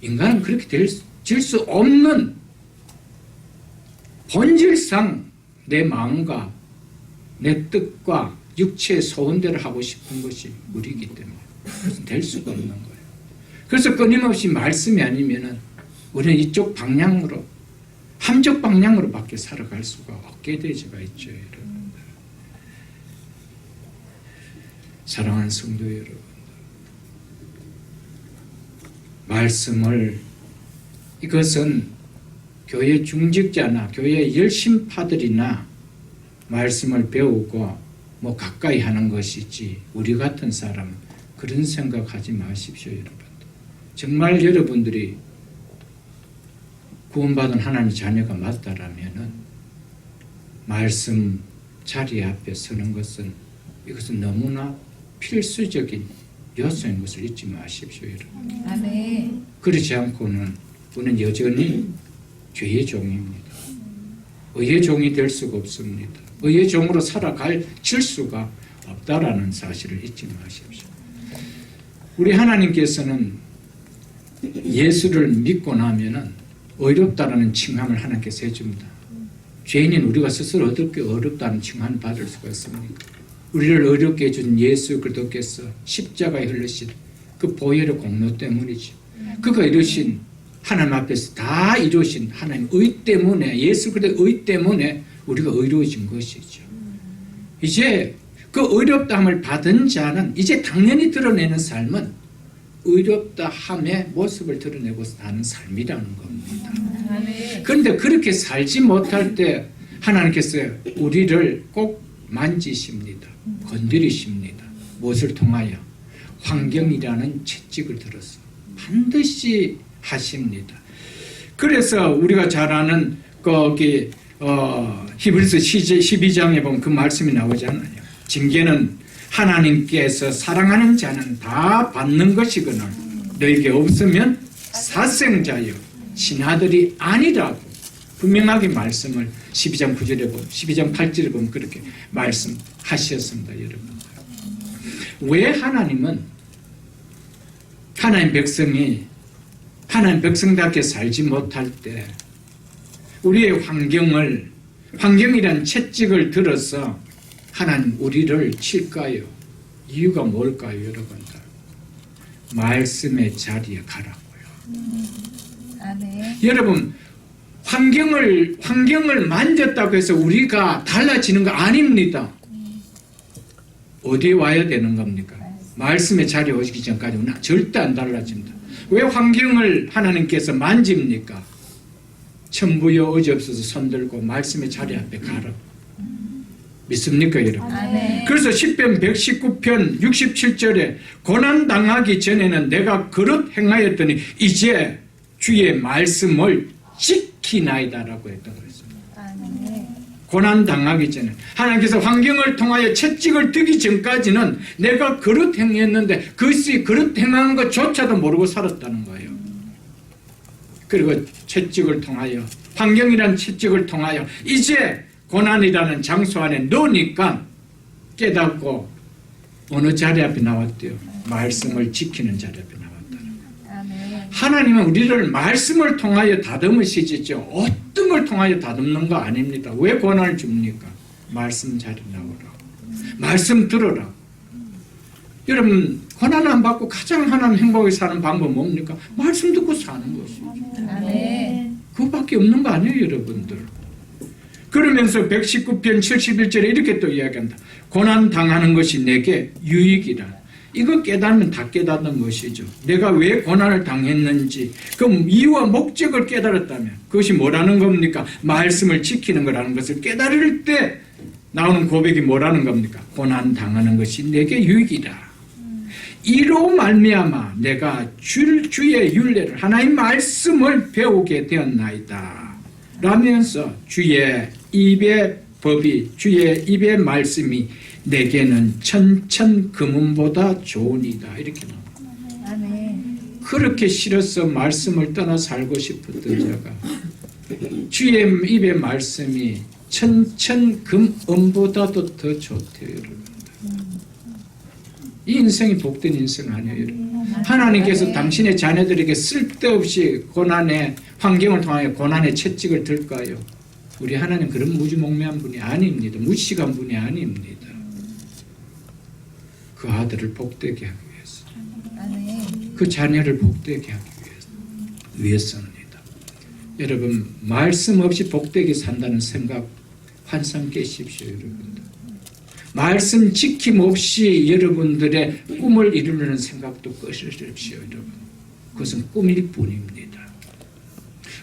인간은 그렇게 될 수 없는 본질상 내 마음과 내 뜻과 육체의 소원대로 하고 싶은 것이 우리이기 때문에 될 수가 없는 거예요. 그래서 끊임없이 말씀이 아니면은 우리는 이쪽 방향으로 한쪽 방향으로밖에 살아갈 수가 없게 되지가 있죠. 여러분. 사랑하는 성도 여러분, 말씀을 이것은 교회 중직자나 교회 열심파들이나 말씀을 배우고 뭐 가까이 하는 것이지 우리 같은 사람 그런 생각하지 마십시오. 여러분, 정말 여러분들이 구원받은 하나님의 자녀가 맞다라면은 말씀 자리 앞에 서는 것은 이것은 너무나 필수적인 요소인 것을 잊지 마십시오. 여러분. 아멘. 그렇지 않고는 우리는 여전히 죄의 종입니다. 의의 종이 될 수가 없습니다. 의의 종으로 살아갈 질수가 없다라는 사실을 잊지 마십시오. 우리 하나님께서는 예수를 믿고 나면은 어렵다라는 칭함을 하나님께서 해줍니다. 죄인인 우리가 스스로 어떻게 어렵다는 칭함을 받을 수가 있습니까? 우리를 어렵게 해준 예수 그리스도께서 십자가에 흘리신 그 보혈의 공로 때문이죠. 그가 이루신 하나님 앞에서 다 이루신 하나님 의 때문에, 예수 그리스도의 의 때문에 우리가 의로워진 것이죠. 이제 그 의롭다함을 받은 자는 이제 당연히 드러내는 삶은 의롭다함의 모습을 드러내고 사는 삶이라는 겁니다. 아멘. 그런데 그렇게 살지 못할 때 하나님께서 우리를 꼭 만지십니다. 건드리십니다. 무엇을 통하여? 환경이라는 채찍을 들어서 반드시 하십니다. 그래서 우리가 잘 아는 거기 히브리서 12장에 보면 그 말씀이 나오잖아요. 징계는 하나님께서 사랑하는 자는 다 받는 것이거늘 너에게 없으면 사생자여 신하들이 아니라고 분명하게 말씀을 12장 9절에 보면 12장 8절에 보면 그렇게 말씀하셨습니다. 여러분, 왜 하나님은 하나님 백성이 하나님 백성답게 살지 못할 때 우리의 환경이란 채찍을 들어서 하나님 우리를 칠까요? 이유가 뭘까요, 여러분들? 말씀의 자리에 가라고요. 아멘. 여러분, 환경을 만졌다고 해서 우리가 달라지는 거 아닙니다. 어디에 와야 되는 겁니까? 말씀의 자리에 오시기 전까지는 절대 안 달라집니다. 왜 환경을 하나님께서 만집니까? 천부여 어지없어서 손들고 말씀의 자리 앞에 가라. 믿습니까, 여러분? 아멘. 그래서 10편 119편 67절에 고난당하기 전에는 내가 그릇 행하였더니 이제 주의 말씀을 지키나이다라고 했던 것입니다. 아멘. 고난당하기 전에 하나님께서 환경을 통하여 채찍을 드기 전까지는 내가 그릇 행했는데 그것이 그릇 행한 것조차도 모르고 살았다는 거예요. 그리고 채찍을 통하여 환경이라는 채찍을 통하여 이제 고난이라는 장소 안에 넣으니까 깨닫고 어느 자리 앞에 나왔대요? 말씀을 지키는 자리 앞에 나왔다는 거예요. 아멘. 하나님은 우리를 말씀을 통하여 다듬으시죠. 어떤 걸 통하여 다듬는 거 아닙니다. 왜 고난을 줍니까? 말씀 자리 나오라고. 말씀 들어라. 여러분, 고난 안 받고 가장 하나님 행복하게 사는 방법 뭡니까? 말씀 듣고 사는 것이죠. 아멘. 그거밖에 없는 거 아니에요, 여러분들. 그러면서 119편 71절에 이렇게 또 이야기한다. 고난 당하는 것이 내게 유익이라. 이거 깨달으면 다 깨닫는 것이죠. 내가 왜 고난을 당했는지 그 이유와 목적을 깨달았다면 그것이 뭐라는 겁니까? 말씀을 지키는 거라는 것을 깨달을 때 나오는 고백이 뭐라는 겁니까? 고난 당하는 것이 내게 유익이라. 이로 말미암아 내가 주의 율례를 하나님 말씀을 배우게 되었나이다 라면서 주의 입의 법이 주의 입의 말씀이 내게는 천천 금은보다 좋으니다 이렇게 나옵니다. 아멘. 그렇게 싫어서 말씀을 떠나 살고 싶었던 자가 주의 입의 말씀이 천천 금은보다도 더 좋대요. 여러분, 이 인생이 복된 인생 아니에요. 여러분. 하나님께서 당신의 자녀들에게 쓸데없이 고난의 환경을 통하여 고난의 채찍을 들까요? 우리 하나님 그런 무지몽매한 분이 아닙니다. 무식한 분이 아닙니다. 그 아들을 복되게 하기 위해서, 아멘. 그 자녀를 복되게 하기 위해서입니다. 여러분 말씀 없이 복되게 산다는 생각 환상 깨십시오. 여러분들 말씀 지킴 없이 여러분들의 꿈을 이루려는 생각도 꺼주십시오. 여러분 그것은 꿈일 뿐입니다.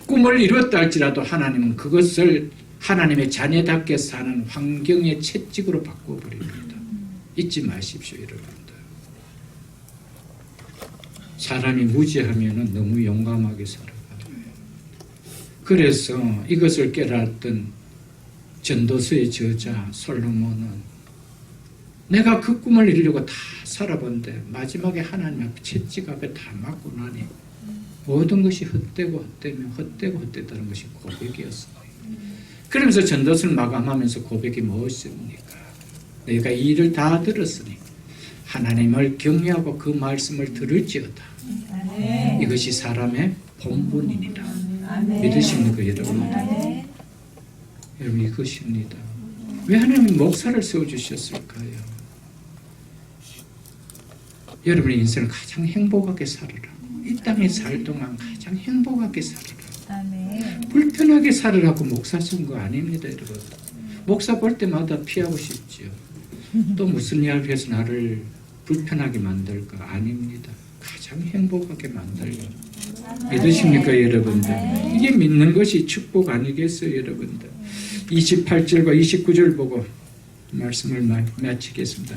꿈을 이뤘다 할지라도 하나님은 그것을 하나님의 자녀답게 사는 환경의 채찍으로 바꿔버립니다. 잊지 마십시오. 여러분들 사람이 무지하면 너무 용감하게 살아가요. 그래서 이것을 깨달았던 전도서의 저자 솔로몬은 내가 그 꿈을 이루려고 다 살아본데 마지막에 하나님 앞에 채찍 앞에 다 맞고 나니 모든 것이 헛되고 헛되다는 것이 고백이었어요. 그러면서 전도서를 마감하면서 고백이 무엇입니까? 내가 이 일을 다 들었으니 하나님을 경외하고 그 말씀을 들을지어다. 아멘. 이것이 사람의 본분이니라. 아멘. 믿으십니까 여러분? 아멘. 여러분 이것입니다. 왜 하나님이 목사를 세워주셨을까요? 여러분의 인생을 가장 행복하게 살아라. 이 땅에 살 동안 가장 행복하게 살아라. 아멘. 불편하게 살으라고 목사 쓴 거 아닙니다. 여러분. 목사 볼 때마다 피하고 싶지요. 또 무슨 이야기 해서 나를 불편하게 만들까? 아닙니다. 가장 행복하게 만들고. 믿으십니까 여러분들? 이게 믿는 것이 축복 아니겠어요 여러분들? 28절과 29절 보고 말씀을 마치겠습니다.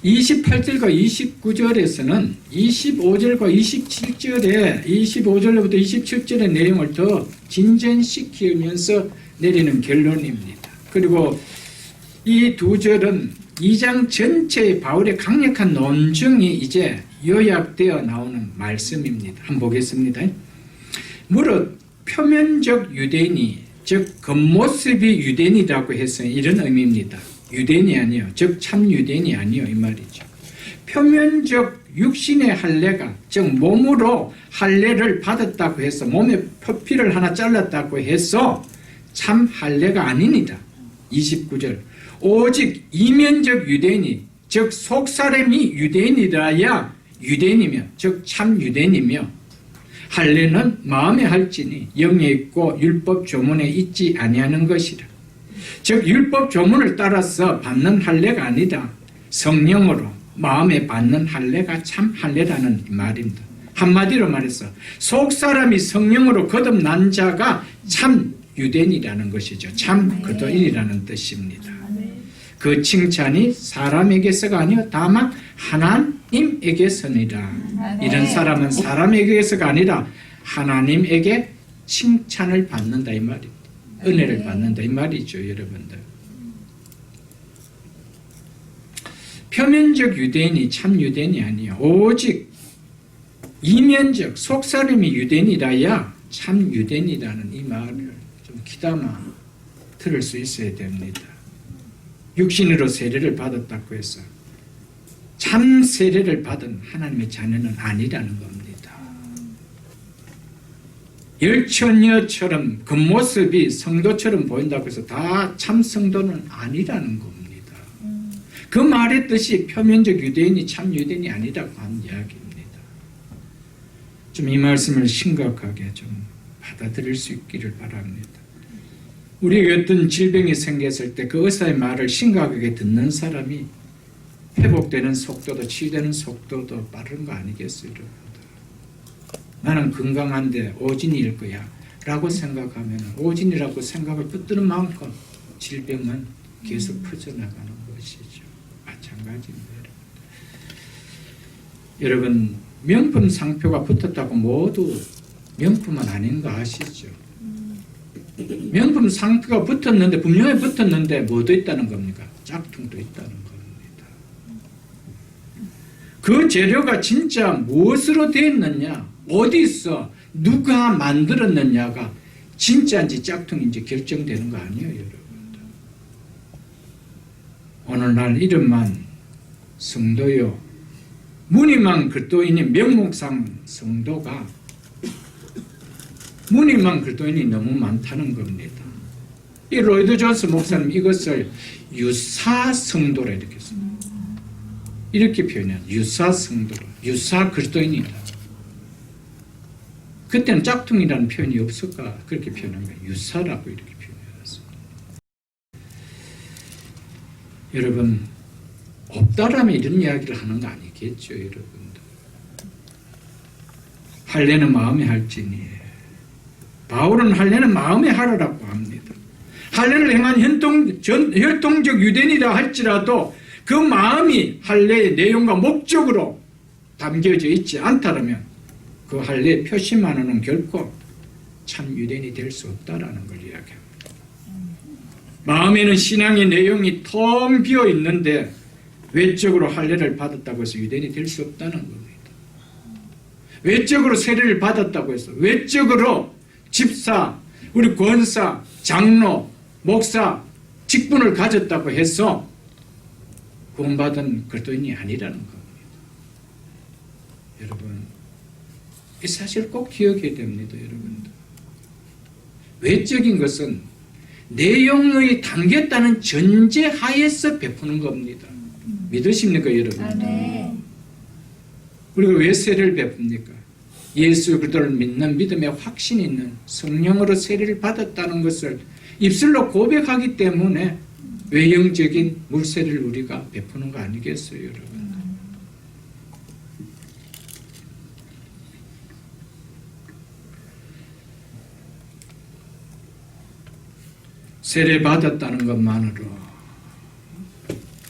28절과 29절에서는 25절과 27절에 25절부터 27절의 내용을 더 진전시키면서 내리는 결론입니다. 그리고 이 두 절은 2장 전체의 바울의 강력한 논증이 이제 요약되어 나오는 말씀입니다. 한번 보겠습니다. 무릇 표면적 유대인이 즉 겉모습이 유대인이라고 해서 이런 의미입니다. 유대인이 아니요. 즉 참 유대인이 아니요. 이 말이죠. 표면적 육신의 할례가 즉 몸으로 할례를 받았다고 해서 몸에 표피를 하나 잘랐다고 해서 참 할례가 아닙니다. 29절 오직 이면적 유대인이 즉 속사람이 유대인이라야 유대인이며 즉 참 유대인이며 할례는 마음에 할지니 영에 있고 율법 조문에 있지 아니하는 것이라. 즉 율법 조문을 따라서 받는 할례가 아니다. 성령으로 마음에 받는 할례가 참 할례라는 말입니다. 한마디로 말해서 속사람이 성령으로 거듭난 자가 참 유대인이라는 것이죠. 참 그리스도인이라는 뜻입니다. 그 칭찬이 사람에게서가 아니요 다만 하나님에게서니라. 이런 사람은 사람에게서가 아니라 하나님에게 칭찬을 받는다 이 말입니다. 은혜를 받는다 이 말이죠. 여러분들 표면적 유대인이 참 유대인이 아니요 오직 이면적 속사람이 유대인이라야 참 유대인이라는 이 말을 좀 귀담아 들을 수 있어야 됩니다. 육신으로 세례를 받았다고 해서 참 세례를 받은 하나님의 자녀는 아니라는 겁니다. 열처녀처럼 겉모습이 성도처럼 보인다고 해서 다 참 성도는 아니라는 겁니다. 그 말의 뜻이 표면적 유대인이 참 유대인이 아니라고 하는 이야기입니다. 좀 이 말씀을 심각하게 좀 받아들일 수 있기를 바랍니다. 우리에게 어떤 질병이 생겼을 때 그 의사의 말을 심각하게 듣는 사람이 회복되는 속도도 치유되는 속도도 빠른 거 아니겠어요? 나는 건강한데 오진일 거야 라고 생각하면 오진이라고 생각을 붙드는 만큼 질병은 계속 퍼져나가는 것이죠. 마찬가지입니다. 여러분 명품 상표가 붙었다고 모두 명품은 아닌 거 아시죠? 명품 상표가 붙었는데 분명히 붙었는데 뭐도 있다는 겁니까? 짝퉁도 있다는 겁니다. 그 재료가 진짜 무엇으로 되어 있느냐 어디서 누가 만들었느냐가 진짜인지 짝퉁인지 결정되는 거 아니에요 여러분들. 오늘날 이름만 성도요 무늬만 그리스도인이 명목상 성도가 무늬만 그리스도인이 너무 많다는 겁니다. 이 로이드 존스 목사님 이것을 유사 성도라 이렇게 씁니다. 이렇게 표현해요. 유사 성도라. 유사 그리스도인이다. 그때는 짝퉁이라는 표현이 없을까 그렇게 표현한 거예요. 유사라고 이렇게 표현해놨습니다. 여러분 없다라면 이런 이야기를 하는 거 아니겠죠, 여러분들. 할례는 마음에 할지니 바울은 할례는 마음에 하라라고 합니다. 할례를 행한 혈통적 유대인이라 할지라도 그 마음이 할례의 내용과 목적으로 담겨져 있지 않다면 그 할례의 표시만으로는 결코 참 유대인이 될 수 없다라는 걸 이야기합니다. 마음에는 신앙의 내용이 텅 비어 있는데 외적으로 할례를 받았다고 해서 유대인이 될 수 없다는 겁니다. 외적으로 세례를 받았다고 해서 외적으로 집사, 우리 권사, 장로, 목사, 직분을 가졌다고 해서 구원받은 그리스도인이 아니라는 겁니다. 여러분, 이 사실 꼭 기억해야 됩니다, 여러분들. 외적인 것은 내용의 담겼다는 전제하에서 베푸는 겁니다. 믿으십니까, 여러분? 아멘. 우리가 왜 세례를 베풉니까? 예수 그리스도를 믿는 믿음에 확신이 있는 성령으로 세례를 받았다는 것을 입술로 고백하기 때문에 외형적인 물세례를 우리가 베푸는 거 아니겠어요, 여러분? 세례 받았다는 것만으로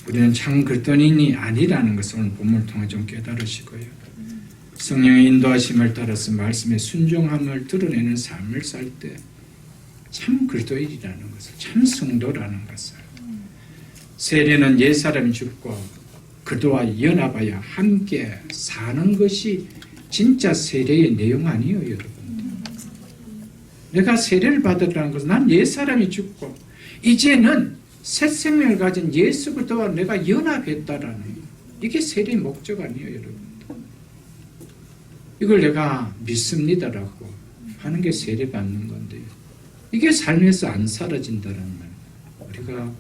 우리는 참 그리스도인이 아니라는 것을 오늘 본문을 통해 좀 깨달으시고요. 성령의 인도하심을 따라서 말씀에 순종함을 드러내는 삶을 살 때 참 그리스도인이라는 것을, 참 성도라는 것을, 세례는 옛사람이 죽고 그도와 연합하여 함께 사는 것이 진짜 세례의 내용 아니에요, 여러분. 내가 세례를 받았다는 것은 난 옛사람이 죽고 이제는 새 생명을 가진 예수 그리스도와 내가 연합했다라는, 이게 세례의 목적 아니에요, 여러분. 이걸 내가 믿습니다라고 하는 게 세례 받는 건데요. 이게 삶에서 안 사라진다는 말. 우리가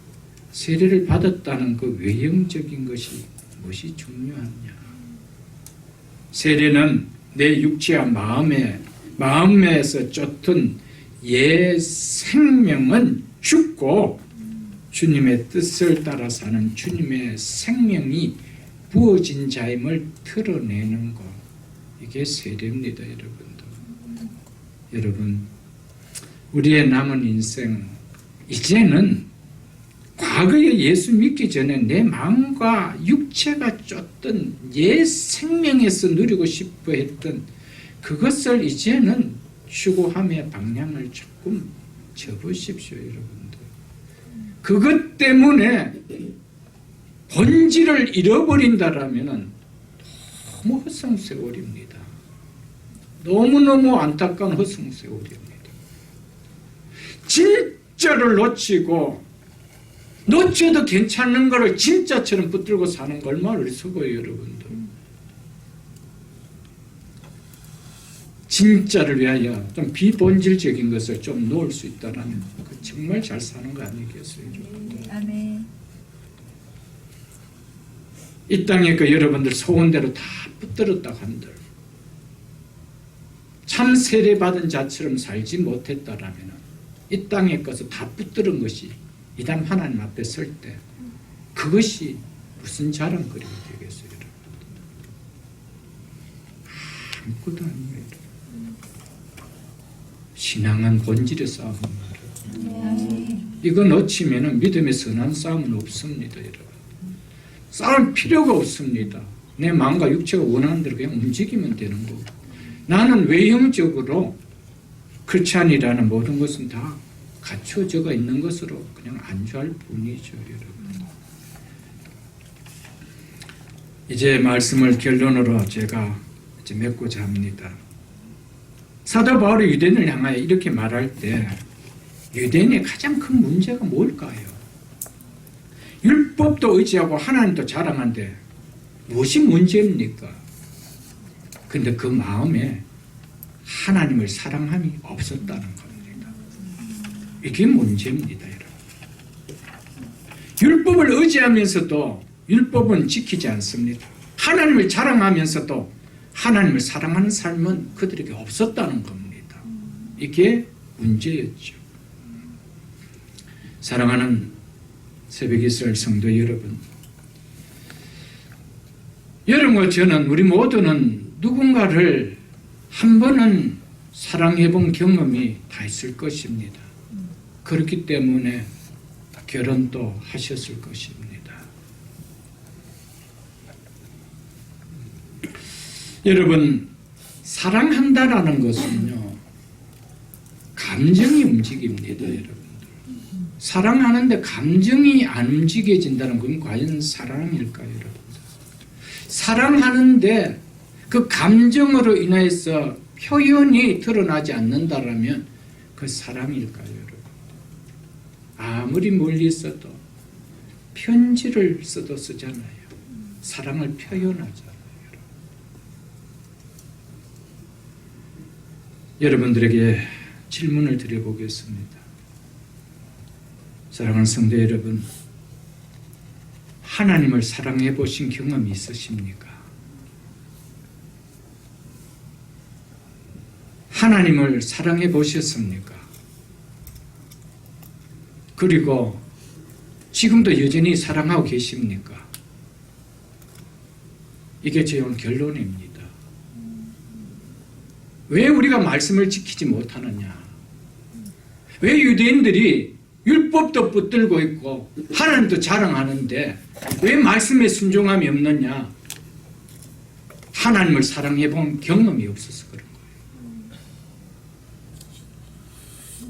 세례를 받았다는 그 외형적인 것이 무엇이 중요하냐. 세례는 내 육체와 마음에서 쫓은 옛 생명은 죽고 주님의 뜻을 따라 사는 주님의 생명이 부어진 자임을 드러내는 것. 이게 세례입니다, 여러분들. 여러분, 우리의 남은 인생, 이제는 과거에 예수 믿기 전에 내 마음과 육체가 쫓던 옛 생명에서 누리고 싶어 했던 그것을 이제는 추구함의 방향을 조금 접으십시오, 여러분들. 그것 때문에 본질을 잃어버린다라면 너무 허송세월입니다. 너무너무 안타까운 허송세월입니다. 진짜를 놓쳐도 괜찮은 거를 진짜처럼 붙들고 사는 거 얼마나 어리석어요, 여러분들. 진짜를 위하여 좀 비본질적인 것을 좀 놓을 수 있다면 정말 잘 사는 거 아니겠어요, 여러분들. 아멘. 이 땅에 그 여러분들 소원대로 다 붙들었다 한들 참 세례받은 자처럼 살지 못했다라면 이 땅의 것을 다 붙들은 것이 이단 하나님 앞에 설 때 그것이 무슨 자랑거리가 되겠어요, 여러분? 아무것도 아닙니다. 신앙은 본질의 싸움입니다. 이거 놓치면 믿음의 선한 싸움은 없습니다, 여러분. 싸울 필요가 없습니다. 내 마음과 육체가 원하는 대로 그냥 움직이면 되는 거고, 나는 외형적으로 크리스찬이라는 모든 것은 다 갖춰져 있는 것으로 그냥 안주할 뿐이죠, 여러분. 이제 말씀을 결론으로 제가 이제 맺고자 합니다. 사도 바울이 유대인을 향하여 이렇게 말할 때 유대인의 가장 큰 문제가 뭘까요? 율법도 의지하고 하나님도 자랑한데 무엇이 문제입니까? 근데 그 마음에 하나님을 사랑함이 없었다는 겁니다. 이게 문제입니다, 여러분. 율법을 의지하면서도 율법은 지키지 않습니다. 하나님을 자랑하면서도 하나님을 사랑하는 삶은 그들에게 없었다는 겁니다. 이게 문제였죠. 사랑하는 새벽 이스라엘 성도 여러분, 여러분과 저는, 우리 모두는 누군가를 한 번은 사랑해 본 경험이 다 있을 것입니다. 그렇기 때문에 결혼도 하셨을 것입니다. 여러분, 사랑한다라는 것은요, 감정이 움직입니다, 여러분들. 사랑하는데 감정이 안 움직여진다는 건 과연 사랑일까요, 여러분들? 사랑하는데 그 감정으로 인해서 표현이 드러나지 않는다라면 그 사랑일까요, 여러분? 아무리 멀리 있어도 편지를 써도 쓰잖아요. 사랑을 표현하잖아요. 여러분들에게 질문을 드려보겠습니다. 사랑하는 성도 여러분, 하나님을 사랑해 보신 경험이 있으십니까? 하나님을 사랑해 보셨습니까? 그리고 지금도 여전히 사랑하고 계십니까? 이게 제 오늘 결론입니다. 왜 우리가 말씀을 지키지 못하느냐? 왜 유대인들이 율법도 붙들고 있고 하나님도 자랑하는데 왜 말씀에 순종함이 없느냐? 하나님을 사랑해 본 경험이 없어서 그런 거예요.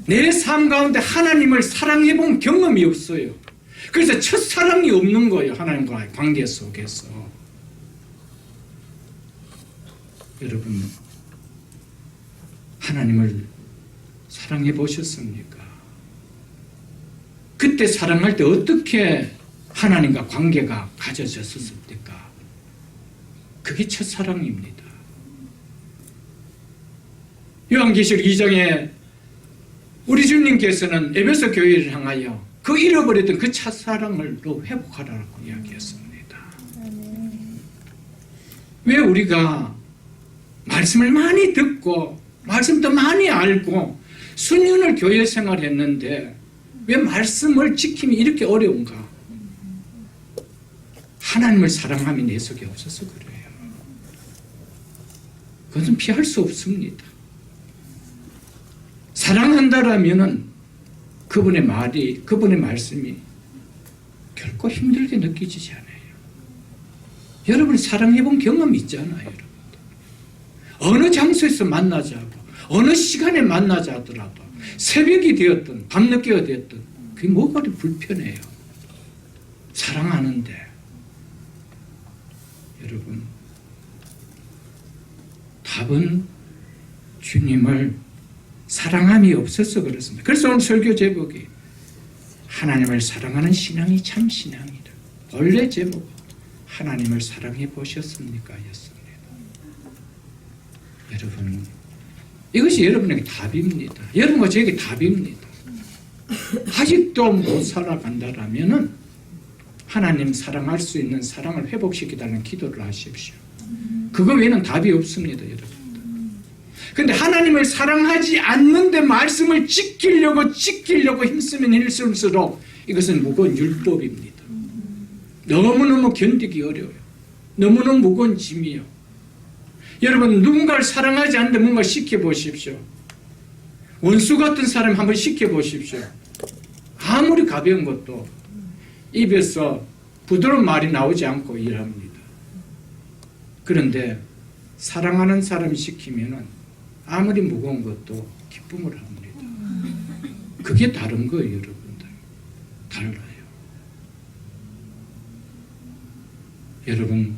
내 삶 가운데 하나님을 사랑해 본 경험이 없어요. 그래서 첫사랑이 없는 거예요. 하나님과의 관계 속에서. 여러분, 하나님을 사랑해 보셨습니까? 그때 사랑할 때 어떻게 하나님과 관계가 가져졌습니까? 그게 첫사랑입니다. 요한계시록 2장에 우리 주님께서는 에베소 교회를 향하여 그 잃어버렸던 그 첫사랑을 또 회복하라고 이야기했습니다. 왜 우리가 말씀을 많이 듣고 말씀도 많이 알고 수년을 교회 생활했는데 왜 말씀을 지킴이 이렇게 어려운가? 하나님을 사랑함이 내 속에 없어서 그래요. 그것은 피할 수 없습니다. 사랑한다라면은 그분의 말이, 그분의 말씀이 결코 힘들게 느껴지지 않아요. 여러분 사랑해본 경험이 있잖아요. 여러분. 어느 장소에서 만나자고 어느 시간에 만나자 하더라도 새벽이 되었든 밤늦게가 되었든 그게 뭐가 그리 불편해요. 사랑하는데 여러분 답은 주님을 사랑함이 없어서 그렇습니다. 그래서 오늘 설교 제목이 하나님을 사랑하는 신앙이 참 신앙이다. 원래 제목은 하나님을 사랑해 보셨습니까? 였습니다. 여러분 이것이 여러분에게 답입니다. 여러분과 저에게 답입니다. 아직도 못 살아간다라면은 하나님 사랑할 수 있는 사랑을 회복시키달라는 기도를 하십시오. 그거 외에는 답이 없습니다, 여러분. 근데 하나님을 사랑하지 않는데 말씀을 지키려고 힘쓰면 힘쓸수록 이것은 무거운 율법입니다. 너무너무 견디기 어려워요. 너무너무 무거운 짐이요. 여러분 누군가를 사랑하지 않는데 뭔가 시켜보십시오. 원수 같은 사람 한번 시켜보십시오. 아무리 가벼운 것도 입에서 부드러운 말이 나오지 않고 일합니다. 그런데 사랑하는 사람이 시키면은 아무리 무거운 것도 기쁨을 합니다. 그게 다른 거예요, 여러분들. 달라요. 여러분,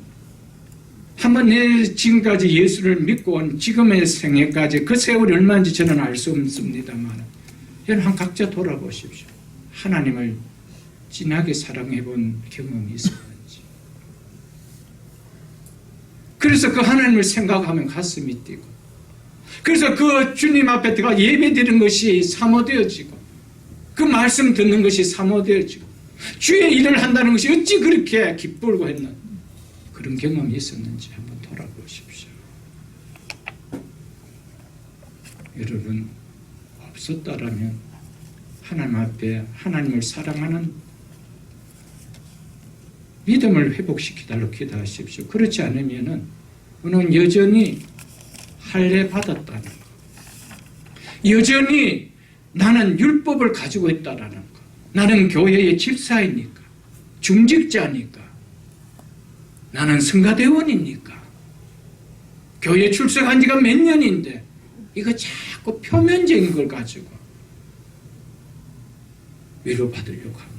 한번 내 지금까지 예수를 믿고 온 지금의 생애까지 그 세월이 얼마인지 저는 알 수 없습니다만 여러분 한 각자 돌아보십시오. 하나님을 진하게 사랑해 본 경험이 있었는지. 그래서 그 하나님을 생각하면 가슴이 뛰고 그래서 그 주님 앞에 들어가 예배 드리는 것이 사모되어지고 그 말씀 듣는 것이 사모되어지고 주의 일을 한다는 것이 어찌 그렇게 기쁘고 했나 그런 경험이 있었는지 한번 돌아보십시오. 여러분 없었다라면 하나님 앞에 하나님을 사랑하는 믿음을 회복시키달라고 기도하십시오. 그렇지 않으면은 우리는 여전히 할례 받았다는 거, 여전히 나는 율법을 가지고 있다라는 거, 나는 교회의 집사이니까, 중직자니까, 나는 성가대원이니까, 교회 출석한 지가 몇 년인데 이거 자꾸 표면적인 걸 가지고 위로받으려고 합니다.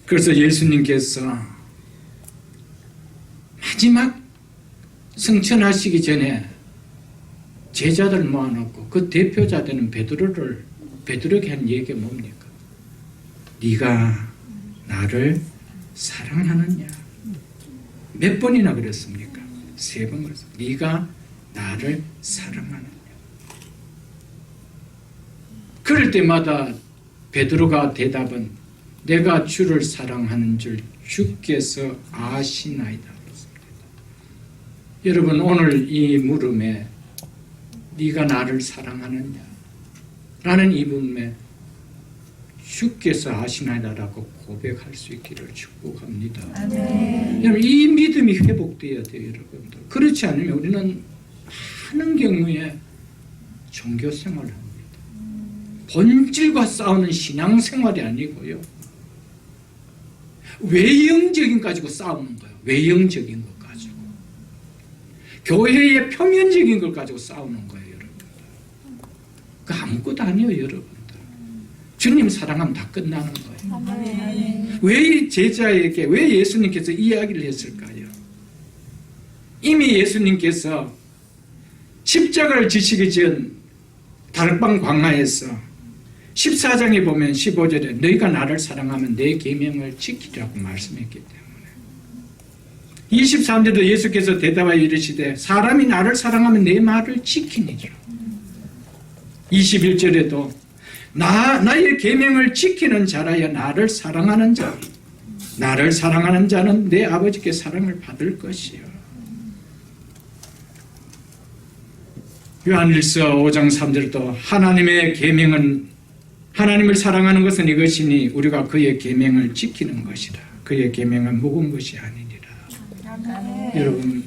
그래서 예수님께서 마지막 승천하시기 전에 제자들 모아놓고 그 대표자 되는 베드로에게 한 얘기가 뭡니까? 네가 나를 사랑하느냐? 몇 번이나 그랬습니까? 3번 그랬습니다. 네가 나를 사랑하느냐? 그럴 때마다 베드로가 대답은 내가 주를 사랑하는 줄 주께서 아시나이다 그랬습니다. 여러분 오늘 이 물음에 네가 나를 사랑하느냐? 라는 이 물음에 주께서 아시나이다라고 고백할 수 있기를 축복합니다. 여러분 이 믿음이 회복되어야 돼요. 여러분들. 그렇지 않으면 우리는 많은 경우에 종교생활을 합니다. 본질과 싸우는 신앙생활이 아니고요, 외형적인 것 가지고 싸우는 거예요. 외형적인 것 가지고, 교회의 표면적인 걸 가지고 싸우는 거예요. 여러분들 그 아무것도 아니에요. 여러분들 주님 사랑하면 다 끝나는 거예요. 왜 제자에게, 왜 예수님께서 이야기를 했을까요? 이미 예수님께서 십자가를 지시기 전 달방 광야에서 14장에 보면 15절에 너희가 나를 사랑하면 내 계명을 지키라고 말씀했기 때문에, 23절도 예수께서 대답하여 이르시되 사람이 나를 사랑하면 내 말을 지키니라. 21절에도 나의 계명을 지키는 자라야 나를 사랑하는 자, 나를 사랑하는 자는 내 아버지께 사랑을 받을 것이요. 요한일서 5장 3절도 하나님의 계명은, 하나님을 사랑하는 것은 이것이니 우리가 그의 계명을 지키는 것이라. 그의 계명은 무거운 것이 아니니라. 여러분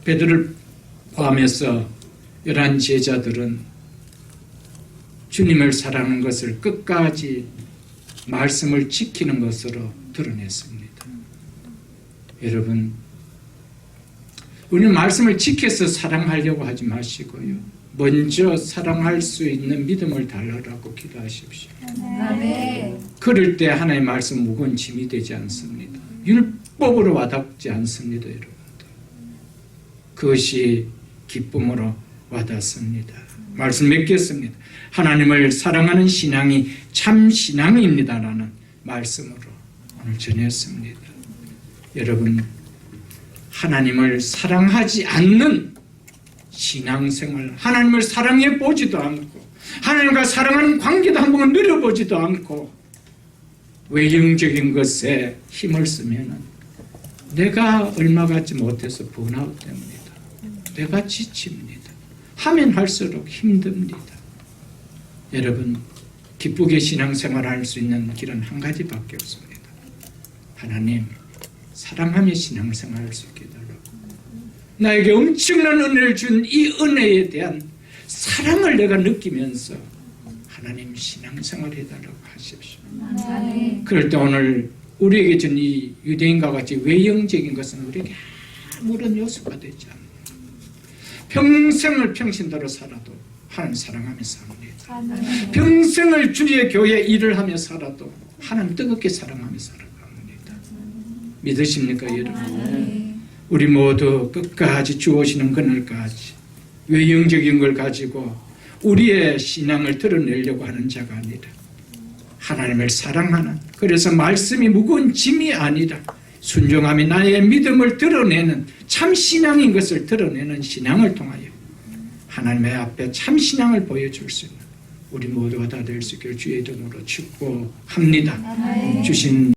베드로를 포함해서 11 제자들은 주님을 사랑하는 것을 끝까지 말씀을 지키는 것으로 드러냈습니다. 여러분 우리는 말씀을 지켜서 사랑하려고 하지 마시고요, 먼저 사랑할 수 있는 믿음을 달라고 기도하십시오. 그럴 때 하나님의 말씀 무거운 짐이 되지 않습니다. 율법으로 와닿지 않습니다. 여러분들 그것이 기쁨으로 와닿습니다. 말씀 맺겠습니다. 하나님을 사랑하는 신앙이 참 신앙입니다라는 말씀으로 오늘 전했습니다. 여러분 하나님을 사랑하지 않는 신앙생활, 하나님을 사랑해 보지도 않고 하나님과 사랑하는 관계도 한번 누려보지도 않고 외형적인 것에 힘을 쓰면 내가 얼마 갖지 못해서 번아웃됩니다. 내가 지칩니다. 하면 할수록 힘듭니다. 여러분 기쁘게 신앙생활을 할 수 있는 길은 한 가지밖에 없습니다. 하나님 사랑하며 신앙생활을 할 수 있게 해달라고, 나에게 엄청난 은혜를 준 이 은혜에 대한 사랑을 내가 느끼면서 하나님 신앙생활을 해달라고 하십시오. 그럴 때 오늘 우리에게 준 이 유대인과 같이 외형적인 것은 우리에게 아무런 요소가 되지 않습니다. 평생을 평신도로 살아도 하나님 사랑하며 삽니다. 평생을 주의 교회 일을 하며 살아도 하나님 뜨겁게 사랑하며 살아갑니다. 믿으십니까 여러분? 우리 모두 끝까지 주어지는 그날까지 외형적인 걸 가지고 우리의 신앙을 드러내려고 하는 자가 아니라 하나님을 사랑하는, 그래서 말씀이 무거운 짐이 아니라 순종함이 나의 믿음을 드러내는 참 신앙인 것을 드러내는 신앙을 통하여 하나님의 앞에 참 신앙을 보여줄 수 있는 우리 모두가 다 될 수 있기를 주의 이름으로 축복합니다. 주신